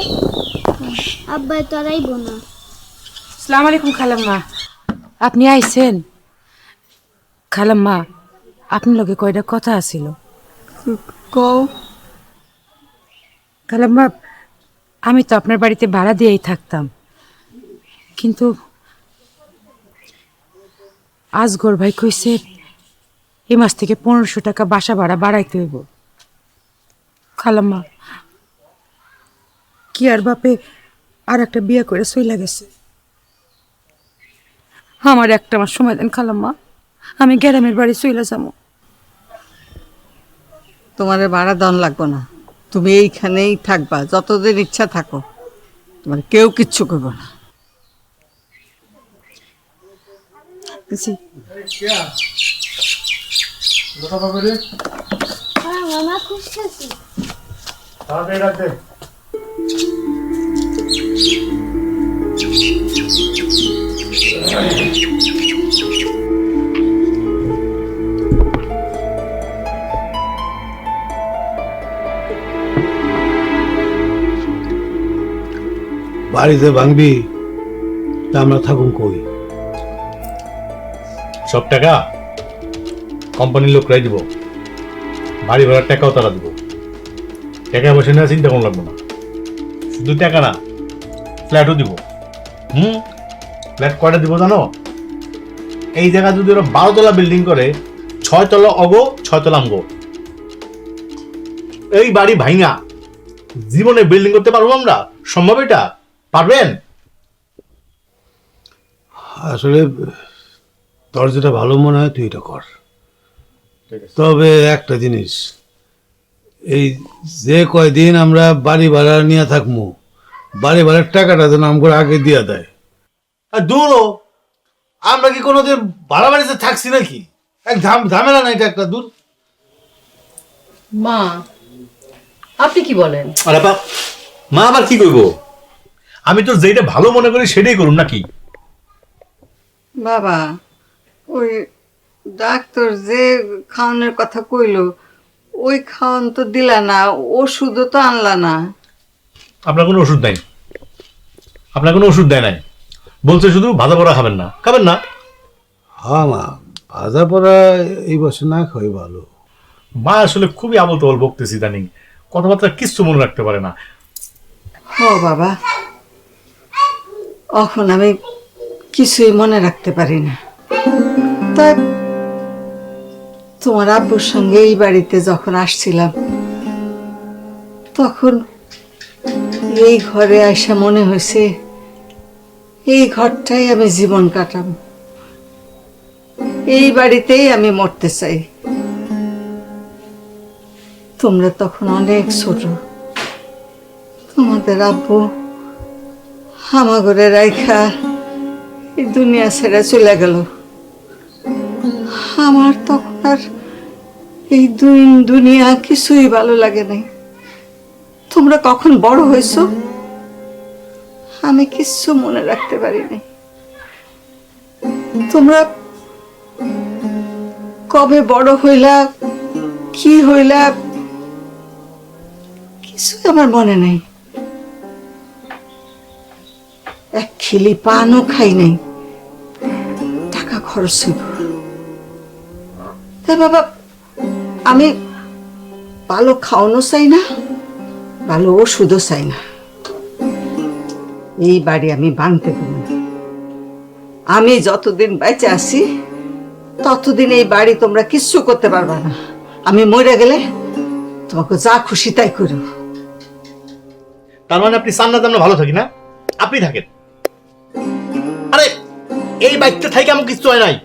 আব্বাই তো আর আইব না। আসসালামু আলাইকুম খালাম্মা, আপনি আইছেন? খালাম্মা, আপনার লগে কয়টা কথা আছিল। কও। খালাম্মা, আমি তো আপনার বাড়িতে ভাড়া দিয়েই থাকতাম, কিন্তু আজগর ভাই কইছে এই মাস থেকে 1500 টাকা বাসা ভাড়া বাড়াইতে হইব। খালাম্মা, কি আর বাপে আর একটা বিয়ে করে চইলা গেছে। আমার একটা মাস সময় দেন খালাম্মা, আমি গ্রামের বাড়ি চইলা যাবো। তোমার ভাড়া দন লাগবো না, তুমি এইখানেই থাকবা, যতদিন ইচ্ছা থাকো, তোমার কেউ কিচ্ছু করবো না। মামা খুশি। বাড়িতে ভাঙবি, তা আমরা থাকুন কই? সব টাকা কোম্পানির লোকরাই দিব, বাড়ি ভাড়ার টাকাও তারা দিব। টাকা বসে না চিন্তা কোনো লাগবে না। শুধু টাকা না, ফ্ল্যাটও দিব। ফ্ল্যাট কয়টা দিব জানো? এই জায়গা যদি ওরা 12 তলা বিল্ডিং করে, 6 তলা অগো 6 তলা আমগো। এই বাড়ি ভাঙা জীবনে বিল্ডিং করতে পারবো আমরা? সম্ভব এটা? পারবেন? আসলে তোর যেটা ভালো মনে হয় তুই এটা কর। তবে একটা জিনিস, এই যে কয়দিন আমরা বাড়ি ভাড়া নিয়ে থাকবো, বাড়ি ভাড়ার টাকাটা যেন আমাকে আগে দিয়ে দেয়। আর দূরও আমরা কি কোনোদিন ভাড়া বাড়িতে থাকছি নাকি? এক ঝামেলা না এটা একটা দূর। মা আপনি কি বলেন? আরে বাপ, মা আবার কি করবো? আমি তো যেটা ভালো মনে করি সেটাই করুন নাকি? বাবা, ওই ডাক্তার যে খাওয়ানোর কথা কইলো ওই খাওয়ান তো দিলা না, ওষুধও তো আনলা না। আপনার কোনো ওষুধ নাই, আপনার কোনো ওষুধ দেয় নাই। বলছে শুধু ভাজা পোড়া খাবেন না, খাবেন না? হ্যাঁ মা, ভাজা পড়া এই বছর না খাওয়াই ভালো। মা আসলে খুবই আবল তবল বকতেছি ইদানিং, কথাবার্তা কিচ্ছু মনে রাখতে পারে না। ও বাবা, এখন আমি কিছুই মনে রাখতে পারি না। তা তোমার আব্বুর সঙ্গে এই বাড়িতে যখন আসছিলাম তখন এই ঘরে আইসা মনে হয়েছে এই ঘরটাই আমি জীবন কাটাম, এই বাড়িতেই আমি মরতে চাই। তোমরা তখন অনেক ছোট, তোমাদের আব্বু আমাগরে রাইখা এই দুনিয়া ছেড়ে চলে গেল। আমার তখন আর এই দুনিয়া কিছুই ভালো লাগে নাই। তোমরা কখন বড় হয়েছো আমি কিচ্ছু মনে রাখতে পারি নাই। তোমরা কবে বড় হইলা, কি হইলা, কিছুই আমার মনে নাই। এক খিলি পানও খাই নাই, টাকা খরচ হইব। তাই বাবা, আমি ভালো খাওয়ানো চাই না, ভালো ওষুধও চাই না। এই বাড়ি আমি ভাঙতে দেব না। আমি যতদিন বেঁচে আছি ততদিন এই বাড়ি তোমরা কিচ্ছু করতে পারবা না। আমি মরে গেলে তোমাকে যা খুশি তাই করো। তার মানে আপনি চান না যে আমরা ভালো থাকি? না, আপনি থাকেন। আরে এই বাড়িতে থেকে এমন কিছু হয় নাই।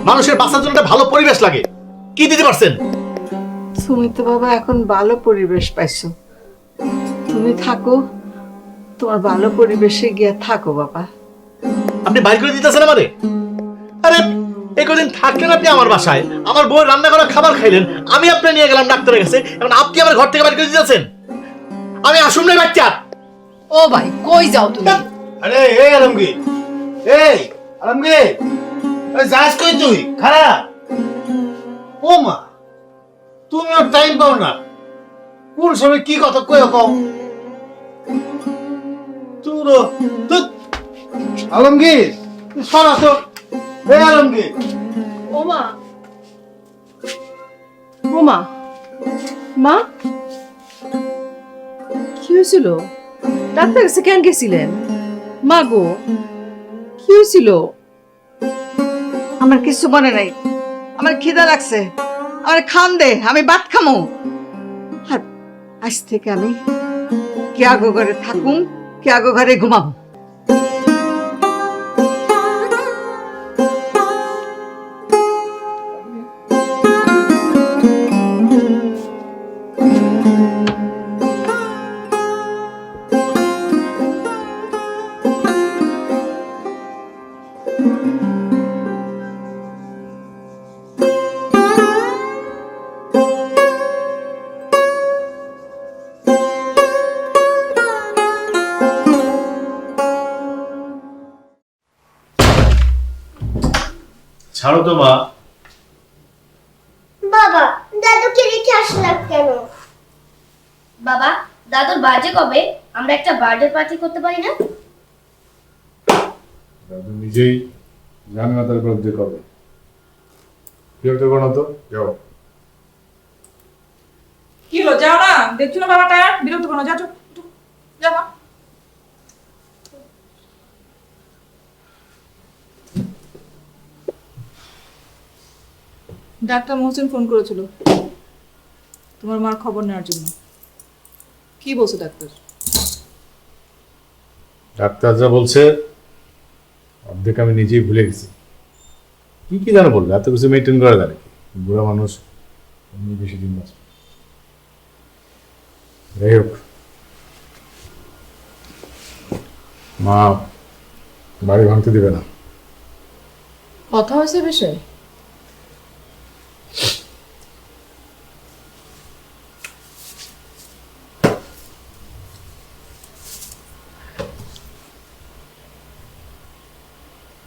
মানুষের বাঁচার জন্য একটা ভালো পরিবেশ লাগে, কি দিতে পারছেন? তুমি তো বাবা এখন ভালো পরিবেশ পাইছো, তুমি থাকো, তোমার ভালো পরিবেশে গিয়ে থাকো বাবা। আপনি বাইর করে দিতেছেন আমারে? আরে এই কদিন থাকলেন আপনি আমার বাসায়, আমার বউ রান্না করা খাবার খাইলেন, আমি আপনি নিয়ে গেলাম ডাক্তারের কাছে, এখন আপনি আমার ঘর থেকে বাইর করে দিতেছেন? আমি আসুন না বাচ্চা। ও ভাই কই যাও তুমি? আরে এই আলমগীর, এই আলমগীর, এই যাস কই তুই? খারাপ। ও মা, তুমি আর টাইম পাও না, কোন সময় কি কথা কই কও? তুরো তুই আলমগীর সরা তো। এই আলমগীর, ওমা ওমা, মা কি হয়েছিল? ডাক্তার কাছে কেন গেছিলেন? মা গো কি হয়েছিল? আমার কিছু মনে নাই, আমার খিদা লাগছে, আমার খান দে, আমি ভাত খামো। আর আজ থেকে আমি কে আগো ঘরে থাকুম, কে আগো ঘরে ঘুমাবো। ছাড়ো তো মা। বাবা, দাদুকে রেখে আসলাম কেন? বাবা, দাদুর বার্থডে কবে? আমরা একটা বার্থডে পার্টি করতে পারি না? দাদু নিজেই জানে না তার বার্থডে কবে। বিরক্ত করো না তো, যাও। কি হলো, যাও না, দেখছো না বাবাটা বিরক্ত করো, যাও যাও। ডাক্তার মহসিন ফোন করেছিল তোমার মার খবর নেওয়ার জন্য। কি বলছে ডাক্তার? ডাক্তার যা বলছে অর্ধেক আমি নিজেই ভুলে গেছি। কি কি জানো বলবে, এত কিছু মেনটেন করা যায় নাকি? বুড়া মানুষ এমনি বেশি দিন বাঁচবে। যাই হোক, মা বাড়ি ভাঙতে দেবে না। কথা হয়েছে বিষয়?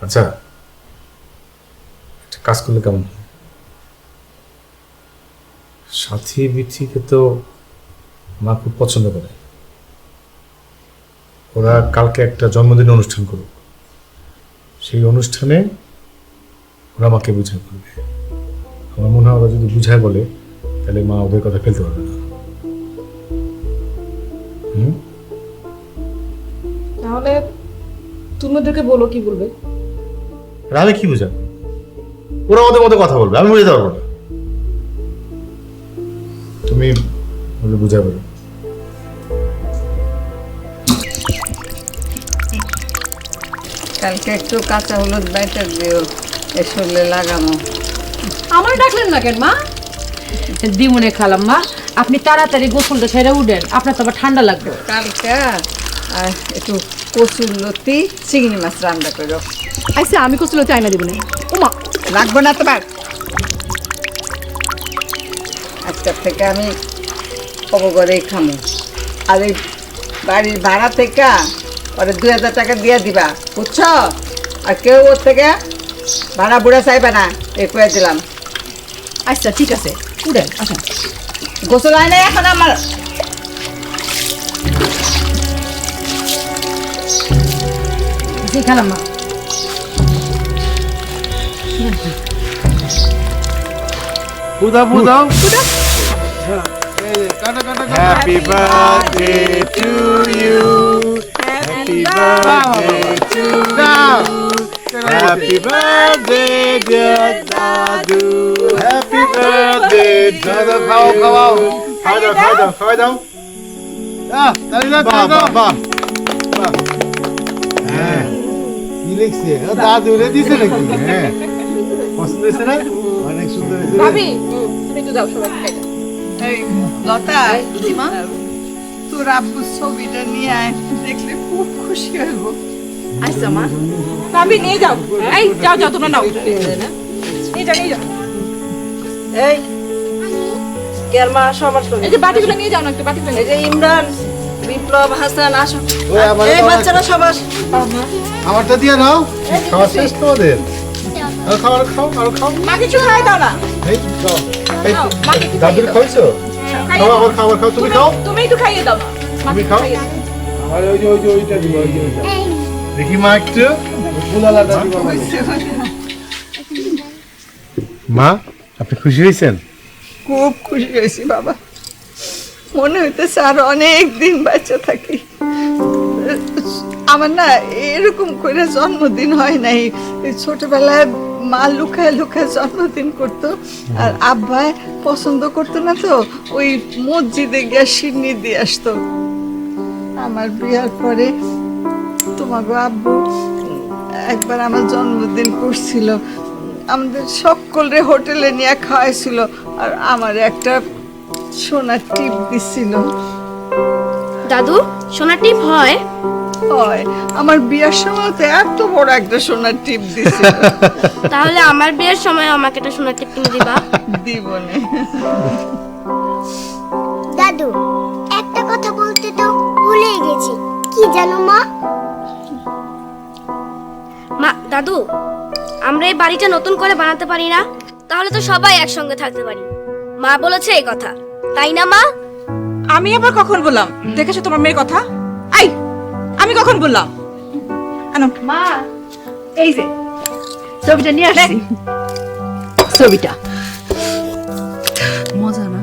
আচ্ছা, একটা কাজ করলে কেমন হয়? সাথী বিথিকে তো মা খুব পছন্দ করে। ওরা কালকে একটা জন্মদিন অনুষ্ঠান করুক, সেই অনুষ্ঠানে ওরা মাকে বুঝায় বলবে। আমার মনে হয় ওরা যদি বুঝায় বলে তাহলে মা ওদের কথা ফেলতে পারবে না। তাহলে তুমি ওদেরকে বলো কি বলবে। আর আমি কি বুঝাবো? ওরা ওদের মতো কথা বলবে, আমি বুঝাতে পারবো না। তুমি ওদের বুঝাই বলো। কালকে একটু কাঁচা হলুদ বাইটার দিও, এ শরীরে লাগামো। আমার ডাকলেন না কেন মা? দিমুনে খালাম মা, আপনি তাড়াতাড়ি গোসলটা ছেড়ে উঠেন, আপনার তো আবার ঠান্ডা লাগবে। কালকে আর একটু কচুর লতি চিংড়ি মাছ রান্না করো। আচ্ছা আমি কচুলো চাই না দিব না। ওমা লাগবে না তোমার। আজকের থেকে আমি অবগরেই খামো। আর এই বাড়ির ভাড়া থেকে ওরা 2000 টাকা দিয়ে দিবা, বুঝছো? আর কেউ ওর থেকে ভাড়া বুড়া চাইবে না, এই কয়ে দিলাম। আচ্ছা ঠিক আছে, উঠেন আসেন। গোসল হয় না এখন আমার। জি খালাম মা। বুদাও Happy birthday to you. Happy birthday to you. Happy birthday dear Dadu. Happy birthday Dadu. খাও খাও খাও দাও খাও দাও খাও দাও। তালি দাও তালি দাও। বাহ হ্যাঁ কি লিখছে? দাদু রে দিছে নাকি? হ্যাঁ পছন্দ হয়েছে না? অনেক সুন্দর হয়েছে। ভাবি তুমি একটু দাও, সবাই খাই দাও। এই লতা, তোর আব্বু ছবিটা নিয়ে আয়, দেখলে খুব খুশি হইব। আচ্ছা মা, ভাবি নিয়ে যাও। এই যাও যাও তোমরা নাও, নিয়ে যাও নিয়ে যাও। এই কেরমা সবার সঙ্গে এই যে বাটিগুলো নিয়ে যাও না, একটু বাটিগুলো। এই যে ইমরান, বিপ্লব, হাসান আসো। এই বাচ্চারা সবার আমারটা দিয়ে নাও। খাওয়া শেষ তোমাদের? আর খাও আর খাও আর খাও। মা কিছু খাই দাও না। এই খাও। এই দাদুর খাইছো? খাও আবার খাও আর খাও। তুমি খাও। তুমি একটু খাইয়ে দাও না। তুমি খাও। আর ওই যে ওইটা দিও, ওই যে ওইটা। দেখি মা একটু ফুলালাটা দিও। মা আপনি খুশি হয়েছেন? খুব খুশি হয়েছি বাবা। মনে হইতেছে আর অনেক দিন বাচ্চা থাকি। আমার না এরকম করে জন্মদিন হয় নাই। ছোটবেলায় মা লুকায় লুকায় জন্মদিন করতো, আর আব্বাই পছন্দ করতো না, তো ওই মসজিদে গিয়ে সিন্নি দিয়ে আসতো। আমার বিয়ার পরে তোমাকে আব্বু একবার আমার জন্মদিন করছিল, আমাদের সকলে হোটেলে নিয়ে খাওয়াইছিল, আর আমার একটা সোনার টিপ দিছিল। দাদু সোনার টিপ হয়? হয়, আমার বিয়ার সময় তো এত বড় একটা সোনার টিপ দিছিল। তাহলে আমার বিয়ের সময় আমাকে একটা সোনার টিপ কিনে দিবা? দিব না। দাদু একটা কথা বলতে তো ভুলেই গেছি। কি জানো মা? মা দাদু, আমরা এই বাড়িটা নতুন করে বানাতে পারি না? তাহলে তো সবাই একসঙ্গে থাকতে পারি। মা বলেছে এই কথা, তাই না মা? আমি আবার কখন বললাম? দেখেছো তোমার মেয়ের কথা? আই আমি কখন বললাম? আনো মা, এই যে ছবিটা নিয়ে আসছি। ছবিটা মজা না?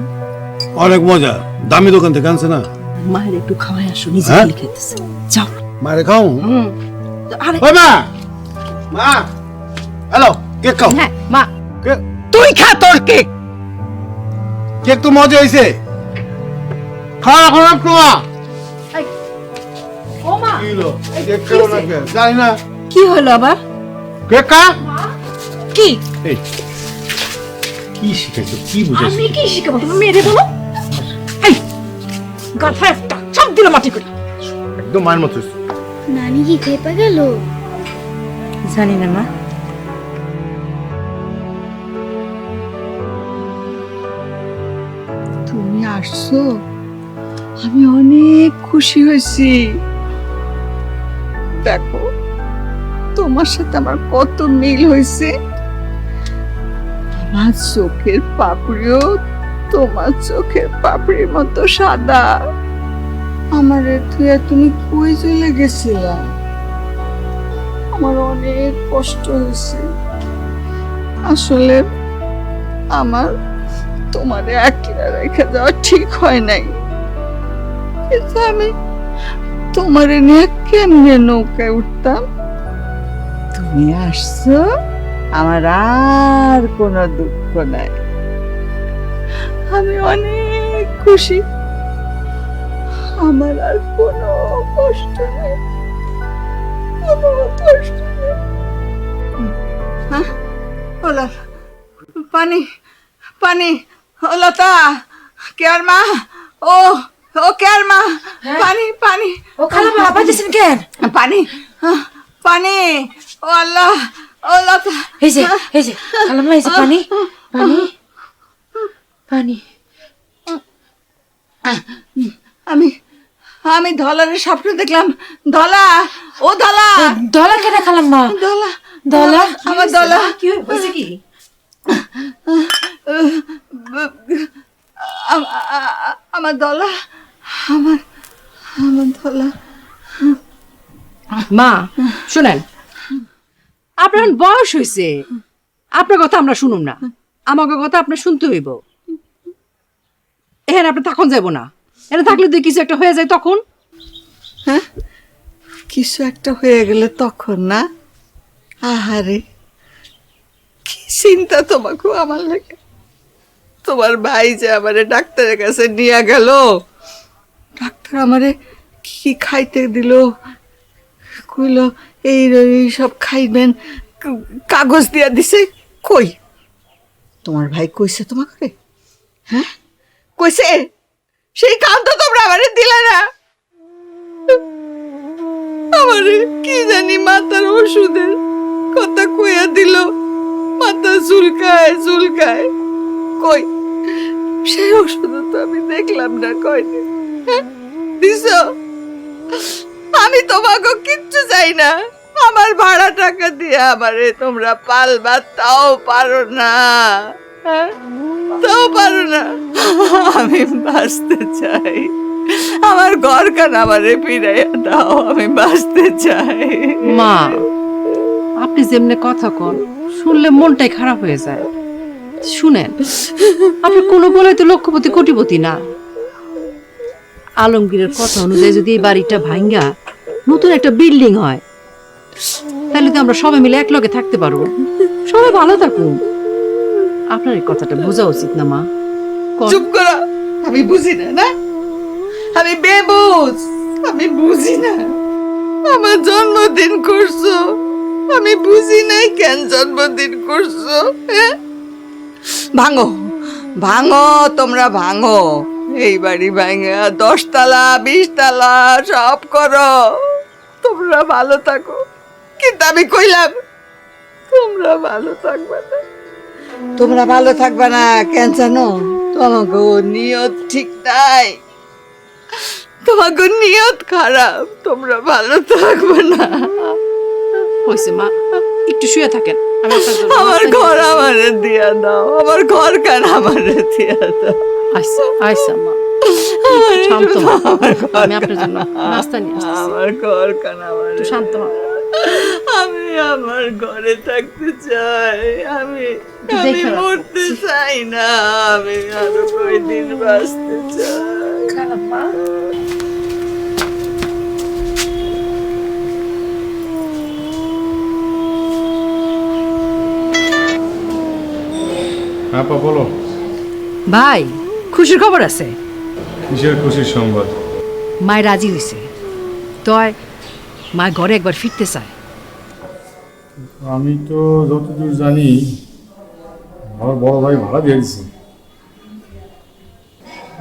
অনেক মজা। দামি দোকান থেকে আনছে না? মায়ের একটু খাওয়াই আসো, নিজে খালি খেতেছে। যাও মারে খাও। আরে ওই মা, মা হ্যালো কেক খাও। হ্যাঁ মা, তুই খা তোর কেক। কেক তো মজা হয়েছে, খাওয়া এখন একটু মা। কি হলো? কেক খেলো না কেন? জানি না। কি হলো আবার? কেক খা। কি এই, কি শিখাইছো? কি বুঝাইছো? আমি কি শিখাবো? তুমি মেরে বলো। এই গাধা একটা, সব দিল মাটি করে। একদম মায়ের মতো। নানি কি খেপে গেল? জানি না মা। তুমি আসছো, আমি অনেক খুশি হয়েছি। দেখো তোমার সাথে আমার কত মিল হয়েছে। আমার চোখের পাপড়িও তোমার চোখের পাপড়ির মতো সাদা। আমার থুয়া তুমি কই চলে গেছিলা? আমার অনেক কষ্ট হয়েছে। আসলে আমার তোমারে একলা রেখে যাওয়া ঠিক হয় নাই, কিন্তু আমি তোমারে নিয়ে কেমনে নৌকায় উঠতাম। তুমি আসছো, আমার আর কোনো দুঃখ নাই। আমি অনেক খুশি, আমার আর কোনো কষ্ট নেই, কোনো কষ্ট নেই। হ্যাঁ ওলা, পানি পানি। ও লতা, কেয়ার মা, ও ও কেয়ার মা, পানি পানি। ও খালাম্মা আবার দিছেন কেন? পানি পানি। ও আল্লাহ, ও লতা। এই যে খালাম্মা, এই যে পানি পানি পানি। আমি আমি ধলারের স্বপ্ন দেখলাম। ধলা, ও ধলা। দলা কেন খালাম্মা? ধলা দলা আমার ধলা। কি হয়েছে কি? আমার ধলা, আমার আমার ধলা। মা শুনেন, আপনার বয়স হয়েছে, আপনার কথা আমরা শুনুম না, আমাকে কথা আপনার শুনতে হইব। এখানে আপনি তখন যাব না, এখানে থাকলে যদি কিছু একটা হয়ে যায় তখন। হ্যাঁ, কিছু একটা হয়ে গেলে তখন না? আহারে, কি চিন্তা তোমাকে আমার লাগে। তোমার ভাই যে আমারে ডাক্তারের কাছে নিয়ে গেল, ডাক্তার আমারে কি খাইতে দিল, কইল এই সব খাইবেন, কাগজ দিয়া দিছে। কই তোমার ভাই কইছে তোমাকে? হ্যাঁ কইছে? সেই কাম তো তোমরা আমারে দিলে না। আমারে কি জানি মাথার ওষুধের কথা কইয়া দিল, মাথা চুলকায় চুলকায়। কই সেই ওষুধ তো আমি দেখলাম না। কয়নি দিছ? আমি তোমাকে কিচ্ছু চাই না। আমার ভাড়া টাকা দিয়ে আমারে তোমরা পালবা, তাও পারো না। হ্যাঁ, তাও পারো না। আমি বাঁচতে চাই, আমার ঘর কান আমারে ফিরাইয়া দাও, আমি বাঁচতে চাই। মা আপনি যেমনে কথা কন, শুনলে মনটাই খারাপ হয়ে যায়। শুনেন, আপনি কোনো বলে তো লক্ষপতি কোটিপতি না। আলমগীরের কথা অনুযায়ী যদি এই বাড়িটা ভাঙ্গা নতুন একটা বিল্ডিং হয়, তাহলে তো আমরা সবাই মিলে একলগে থাকতে পারবো, সবাই ভালো থাকুন। আপনার এই কথাটা বোঝা উচিত না মা? চুপ করো, আমি বুঝি না। না, আমি বেবুঝ, আমি বুঝি না। আমার জন্মদিন করছো, আমি বুঝি নাই কেন জন্মদিন করছো। হ্যাঁ, ভাঙো ভাঙো, তোমরা ভাঙো। এই বাড়ি ভাঙা 10 তলা 20 তলা সব করো, তোমরা ভালো থাকো। কিন্তু আমি কইলাম তোমরা ভালো থাকবে না। তোমরা ভালো থাকবে না কেন জানো? তোমাকে নিয়ত ঠিক নাই, তোমাকে নিয়ত খারাপ, তোমরা ভালো থাকবে না। হয়েছে মা, একটু শুয়ে থাকেন। আমার ঘর আমারে দিয়া দাও, আমার ঘর কান আমারে দিয়া দাও। আচ্ছা আচ্ছা মা, শান্ত মা, আমি আপনার জন্য নাস্তা নিয়ে আসছি। আমার ঘর কান আমারে শান্ত মা। আমি আমার ঘরে থাকতে চাই, আমি দেখে রাখো। মরতে চাই না, আমি আরো কয়দিন বাঁচতে চাই। খারাপ মা। হ্যাঁ আপা বলো। ভাই খুশির খবর আছে। কিসের খুশির সংবাদ? মায় রাজি হয়েছে, তয় মা ঘরে একবার ফিরতে চায়। আমি তো যতদূর জানি আমার বড় ভাই ভাড়া দিয়ে দিচ্ছে।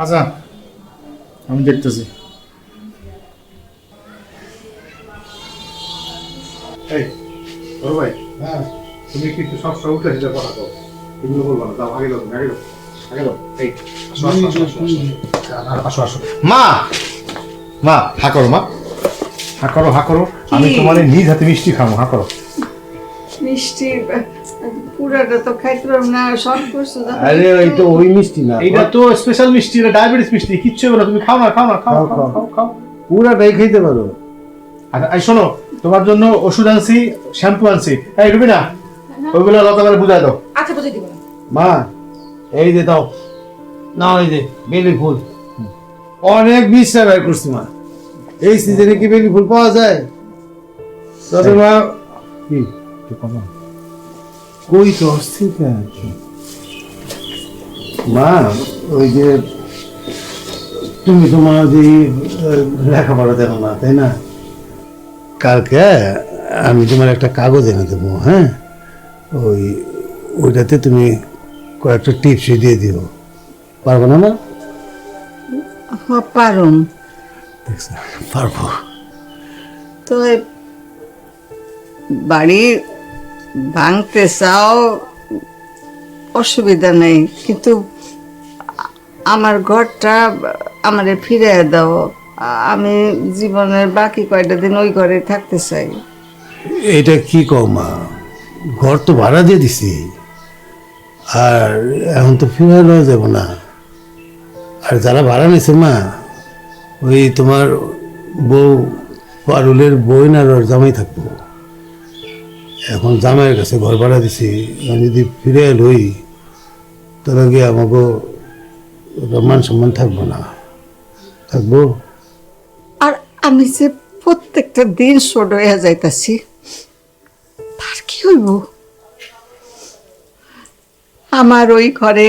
আচ্ছা আমি দেখতেছি। এই বড় ভাই, হ্যাঁ তুমি কিন্তু সবসময় উঠে দিতে পারো তো, এগুলো বলবো না। যাও আগে যাও, আগে যাও, আগে যাও। এই আসো আসো আসো আসো আসো আসো। মা মা হা করো, মা হা করো, হা করো। আমি তোমার নিজ হাতে মিষ্টি খাবো, হা করো। মিষ্টি পুরাটা তো খাইতে পারবো না, শর্ট করছো। আরে ওই তো ওই মিষ্টি না, এইটা তো স্পেশাল মিষ্টি, এটা ডায়াবেটিস মিষ্টি, কিচ্ছু হবে না। তুমি খাও না, খাও না, খাও খাও খাও খাও। পুরাটাই খাইতে পারো। আচ্ছা এই শোনো, তোমার জন্য ওষুধ আনছি, শ্যাম্পু আনছি। এই রুবিনা, ওইগুলো লতাবারে বুঝাই দাও। আচ্ছা বুঝে দিব। মা এই যে দাও না, ওই যে বেলি ফুল অনেক বিশ্বাস ব্যয় করছি মা। এই সিজনে কি বেলি ফুল পাওয়া যায়? তবে মা কি কই তো অস্থির মা, ওই যে তুমি তো মা যে লেখাপড়া দেখো না, তাই না? কালকে আমি তোমার একটা কাগজ এনে দেবো, হ্যাঁ? ওইটাতে তুমি কয়েকটা টিপস দিয়ে দিও, পারবো না মা? পারুম পারবো তো। বাড়ি ভাঙতে চাও, অসুবিধা নেই, কিন্তু আমার ঘরটা আমারে ফিরে দাও। আমি জীবনের বাকি কয়টা দিন ওই ঘরে থাকতে চাই। এটা কি কও মা, ঘর তো ভাড়া দিয়ে দিছি, আর এখন তো ফিরে নেওয়া যাবো না। আর যারা ভাড়া নিছে মা, ওই তোমার বউ পারুলের বোন আর ওর জামাই থাকবো। এখন জামাইয়ের কাছে ঘর ভাড়া দিছি, আমি যদি ফিরে লই তাহলে গিয়ে আমাকে মান সম্মান থাকবো না। থাকবো? আর আমি যে প্রত্যেকটা দিন ছোট হয়ে যাইতাছি, তার কি হইব? আমার ওই ঘরে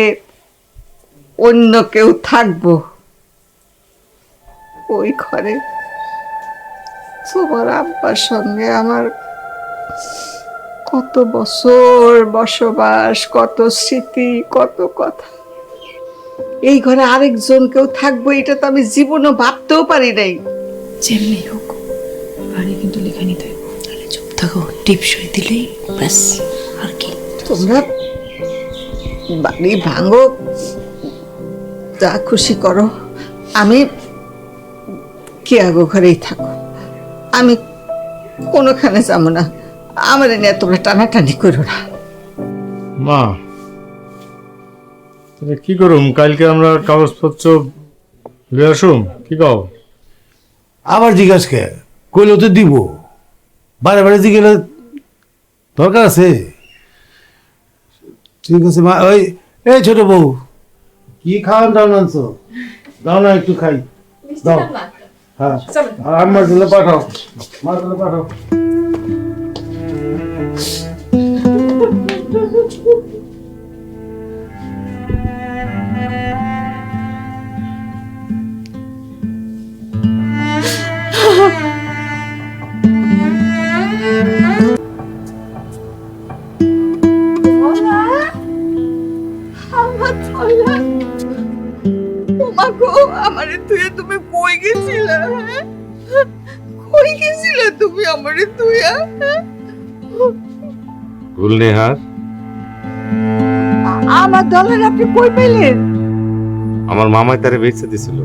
অন্য কেউ থাকবো, ওই ঘরে তোমার আব্বার সঙ্গে আমার কত বছর বসবাস, কত স্মৃতি, কত কথা। এই ঘরে আরেকজন কেউ থাকবো, এটা তো আমি জীবনও ভাবতেও পারি নাই। যেমনি হোক বাড়ি কিন্তু লেখা নিতে হইব। তাহলে চুপ থাকো, টিপসই দিলেই ব্যাস, আর কি। তোমরা বাড়ি ভাঙো, যা খুশি করো, আমি কি আগো ঘরেই থাকো, আমি কোনোখানে যাবো না। আমার নিয়ে তোমরা টানাটানি করো না। মা তাহলে কি করুম? কালকে আমরা কাগজপত্র লিয়ে আসুম, কি কও? আবার জিজ্ঞাসা কে কইলে তো দিব, বারে বারে জিজ্ঞেস দরকার আছে? ঠিক আছে মা। ওই এই ছোট বউ, কি খাওয়ান দাও আনছো? দাও না একটু খাই, দাও। হ্যাঁ আর আমার জন্য পাঠাও, মার জন্য পাঠাও। আমারে তুই তুমি কই গেছিলে? কই গেছিলে তুমি আমারে তুই? গুলনেহার, আমার দলের আপনি কই পেলেন? আমার মামাই তারে বেঁচে দিছিল,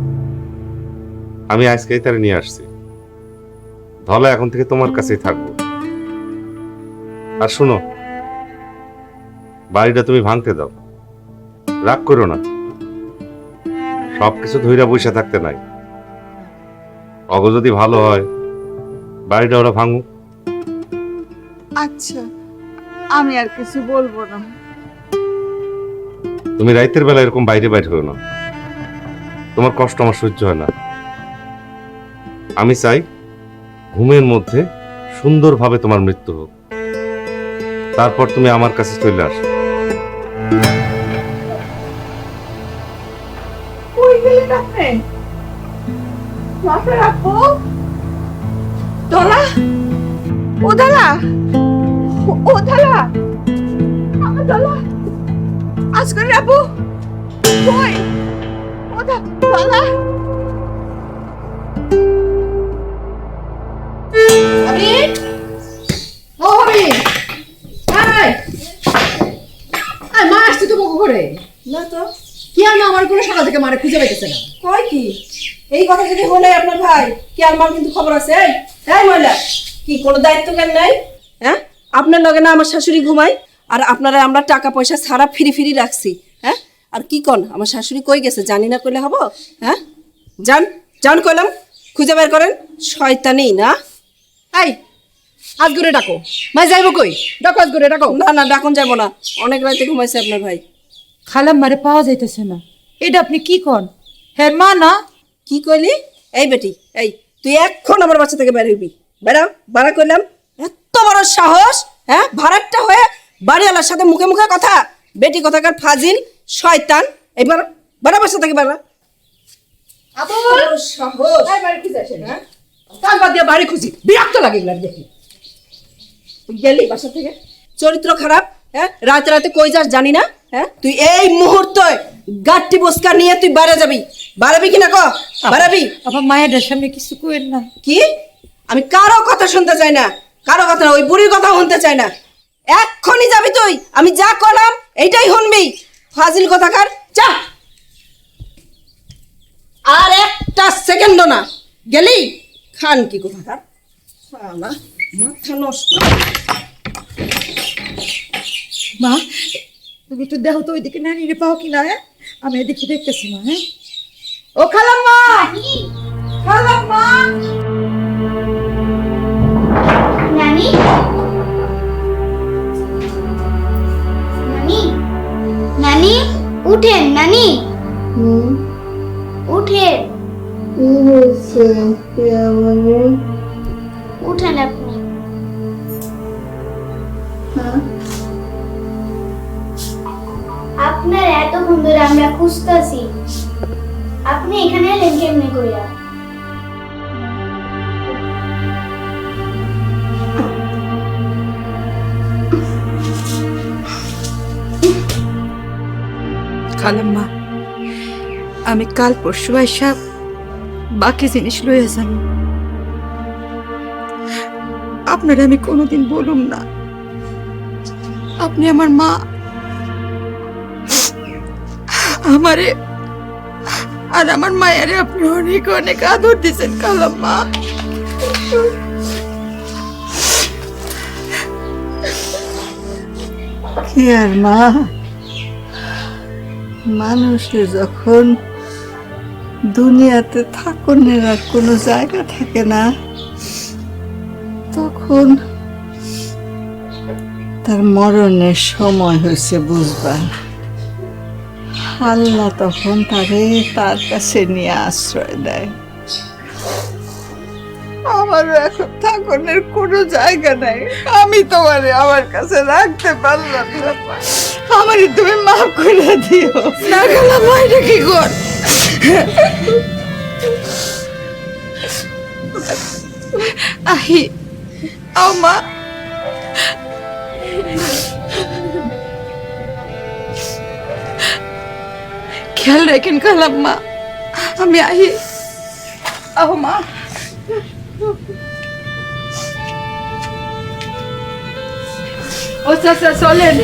আমি আজকেই তারে নিয়ে আসছি। ধলা এখন থেকে তোমার কাছেই থাকবো। আর শুনো, বাড়িটা তুমি ভাঙতে দাও, রাগ করো না। সবকিছু ধইরা বসে থাকতে নাই, অগ যদি ভালো হয় বাড়িটা ওরা ভাঙুক। আচ্ছা আমি আর কিছু বলবো না। তুমি রাতের বেলা এরকম বাইরে বাইরে হও না, তোমার কষ্ট আমার সহ্য হয় না। আমি চাই ঘুমের মধ্যে সুন্দরভাবে তোমার মৃত্যু হোক, তারপর তুমি আমার কাছে চলে আসো। মাথা রাখো। দলা, ও দলা, ও দলা, আমার দলা, আজকের রাবু, কই? ও দলা। আরে ও হবে আয় আয় মা আসছে তো বকো করে না তো কি আর না আমার কোনো সকাল থেকে মারে খুঁজে পাইতেছে না। কয় কি এই কথা যদি হলে আপনার ভাই কি আমার কিন্তু খবর আছে। এই এই মহিলা কি কোনো দায়িত্ব জ্ঞান নাই? হ্যাঁ, আপনার লগে না আমার শাশুড়ি ঘুমাই, আর আপনারা আমরা টাকা পয়সা সারা ফ্রি ফ্রি রাখছি। হ্যাঁ, আর কি কন আমার শাশুড়ি কই গেছে জানি না কইলে হবো? হ্যাঁ, যান যান কইলাম, খুঁজে বের করেন। শয়তানি না। এই আজগরে ডাকো, মা যাইবো কই? ডাকো আজগরে ডাকো। না না ডাকুন যাবো না, অনেক রাতে ঘুমাইছে আপনার ভাই। খালাম মারে পাওয়া যাইতেছে না, এটা আপনি কি কন? হ্যাঁ মা না? কি কইলি? এই বেটি, এই তুই এখন আমার বাচ্চা থেকে বের হইবি। বেড়াও, বাড়া কইলাম। এত বড় সাহস, হ্যাঁ, ভাড়াট্টা হয়ে বাড়িওয়ালার সাথে মুখে মুখে কথা। বেটি কথাকার ফাজিল শয়তান। এবার বাড়া বাচ্চা থেকে বেড়া। আবুল সাহস। এই বাড়ি খুঁজে আসে না, কাল বাদ দিয়ে বাড়ি খুঁজি, বিরক্ত লাগে এগুলা দেখি। তুই গেলি বাসা থেকে, চরিত্র খারাপ। হ্যাঁ, রাতে রাতে কই যাস জানি না। হ্যাঁ, তুই এই মুহূর্তে গাট্টি বস্কা নিয়ে তুই বাইরে যাবি। বাড়াবি কিনা ক? বাড়াবি? আবার মায়ের সামনে কিছু কইেন না। কি? আমি কারো কথা শুনতে চাই না, কারো কথা না, ওই বুড়ির কথা শুনতে চাই না। এক্ষুনি যাবি তুই, আমি যা করলাম এইটাই শুনবি। ফাজিল কথাকার, যা। আর একটা সেকেন্ড না গেলি খান কি কথাকার। শালা মাথা নষ্ট। মা তুমি একটু দেখো তো ওইদিকে নানিরে পাও কিনা। হ্যাঁ, আমি এদিকে দেখতেছি মা। হ্যাঁ, ও খালাম্মা, খালাম্মা। নানি, নানি, নানি উঠেন নানি, উঠেন। উঠেন আপনি। আপনার এতক্ষণ ধরে আমরা খুঁজতেছি, আপনি এখানে এলেন কেমনে কইরা? খালাম্মা, আমি কাল পরশু আইসা বাকি জিনিস লইয়া যান। আপনারা আমি কোনোদিন বলুম না আপনি আমার মা। আমারে আর আমার মায়েরে আপনি অনেক অনেক আদর দিয়েছেন খালাম্মা। কি আর মা, মানুষের যখন দুনিয়াতে থাকনের আর কোনো জায়গা থাকে না, তখন তার মরণের সময় হয়েছে বুঝবা। আল্লাহ তখন তারে তার কাছে নিয়ে আশ্রয় দেয়। আমারও এখন থাকনের কোনো জায়গা নাই, আমি তোমারে আমার কাছে রাখতে পারলাম না। আমারে তুমি মাফ করে দিও। না খালাম্মা, এটা কি কর? আহি আও মা। খেয়াল রাখেন খালাম্মা, আমি আহি। আও মা। ও চাচা চলেন।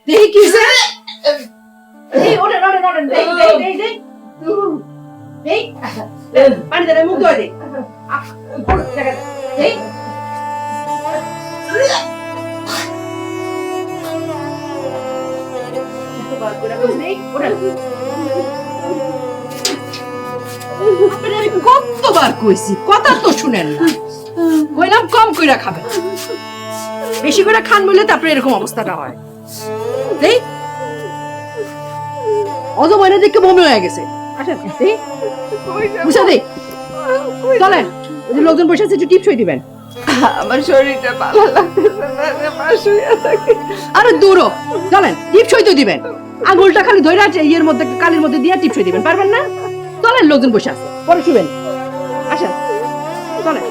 দেখি কি হইছে? এই ওঠেন ওঠেন ওঠেন, দেই দেই দেই দেই দেই, পানি দে, মুখ ধোয় দে। দেই কতবার কইছি, কথা তো শুনেন না। কইলাম কম কইরা খাবেন, বেশি করে খান বলে তারপরে এরকম অবস্থাটা হয়। দেই অজমাইনা দেখে বমি হয়ে গেছে। আসেন বুঝা দে চলেন, ওই যে লোকজন বসে আছে একটু টিপসই দিবেন। আমার শরীরটা ভালো লাগতেছে না রে মা, শুয়ে থাকি। আরে দূর চলেন, টিপসই তো দিবেন। আঙুলটা খালি ধরে আছে ইয়ের মধ্যে, কালির মধ্যে দিয়ে টিপসই দিবেন, পারবেন না? চলেন, লোকজন বসে আছে, পরে শুবেন। আসেন চলেন।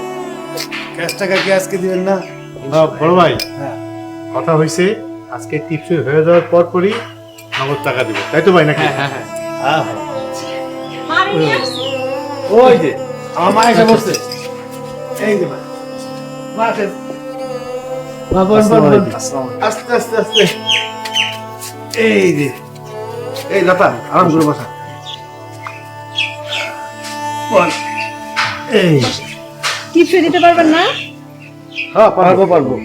ক্যাশ টাকা কি আজকে দিবেন না? বড় ভাই, কথা হয়েছে আজকে টিপসই হয়ে যাওয়ার পরই নগদ টাকা দিব, তাই তো ভাই নাকি? হ্যাঁ হ্যাঁ হ্যাঁ। ওই যে আমার মা এসে বসছে, এই যে মা। আস্তে আস্তে আস্তে, এই যে এই লতা আরাম করে বসা। এই টিপসই দিতে পারবেন না? হ্যাঁ পারবো পারবো।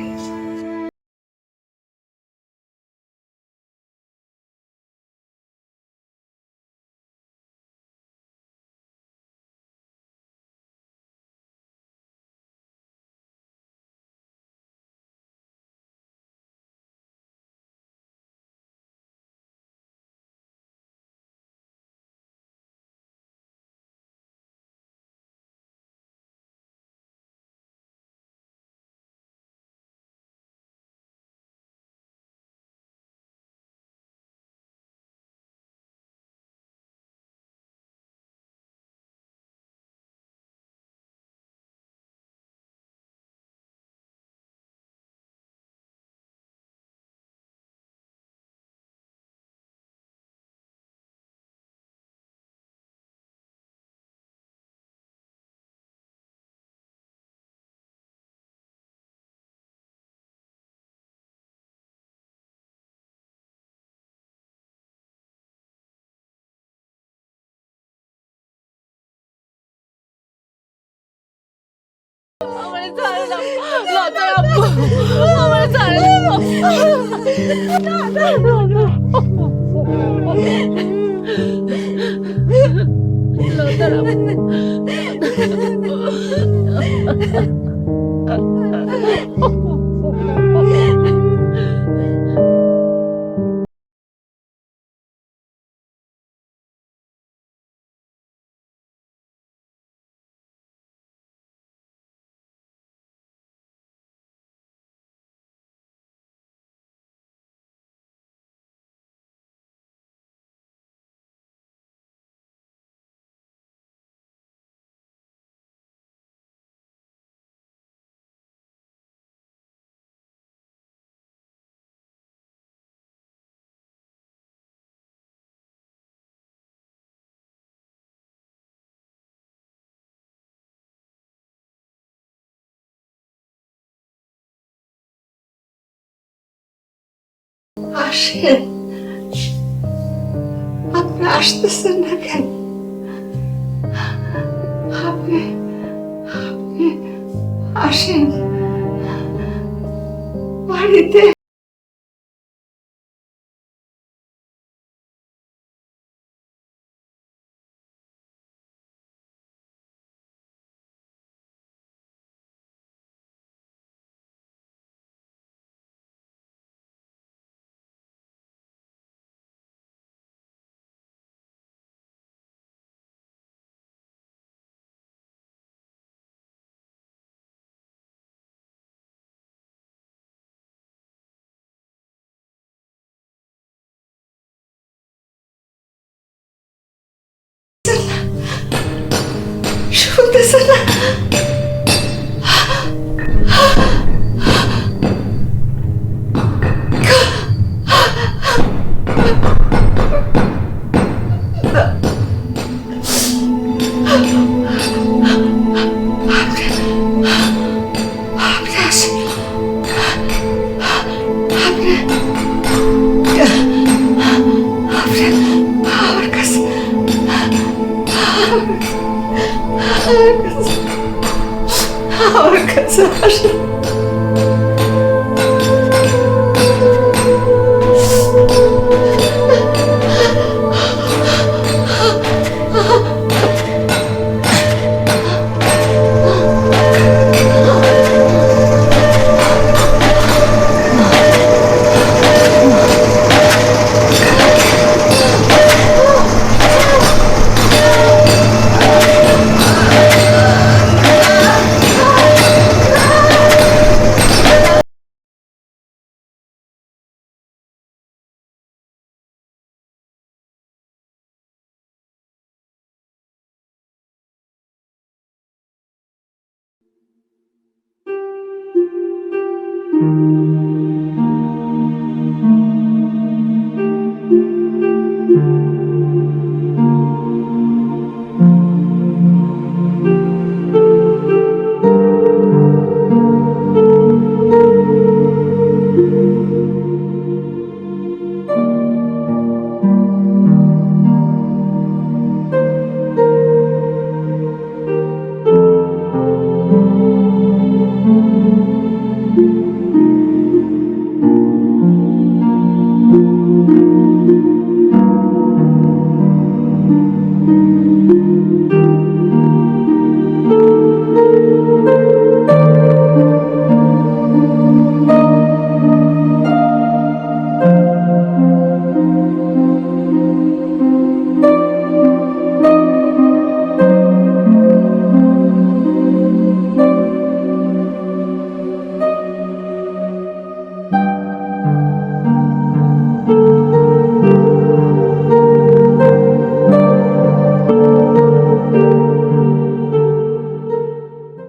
আমারে ছাড়ে দাও লতা আপু, আমারে ছাড়ে দাও। লতা আসেন, আপনি আসতেছেন না কেন? আপনি আপনি আসেন বাড়িতে। শুনতেছেন না? আমার কাছে আসে। না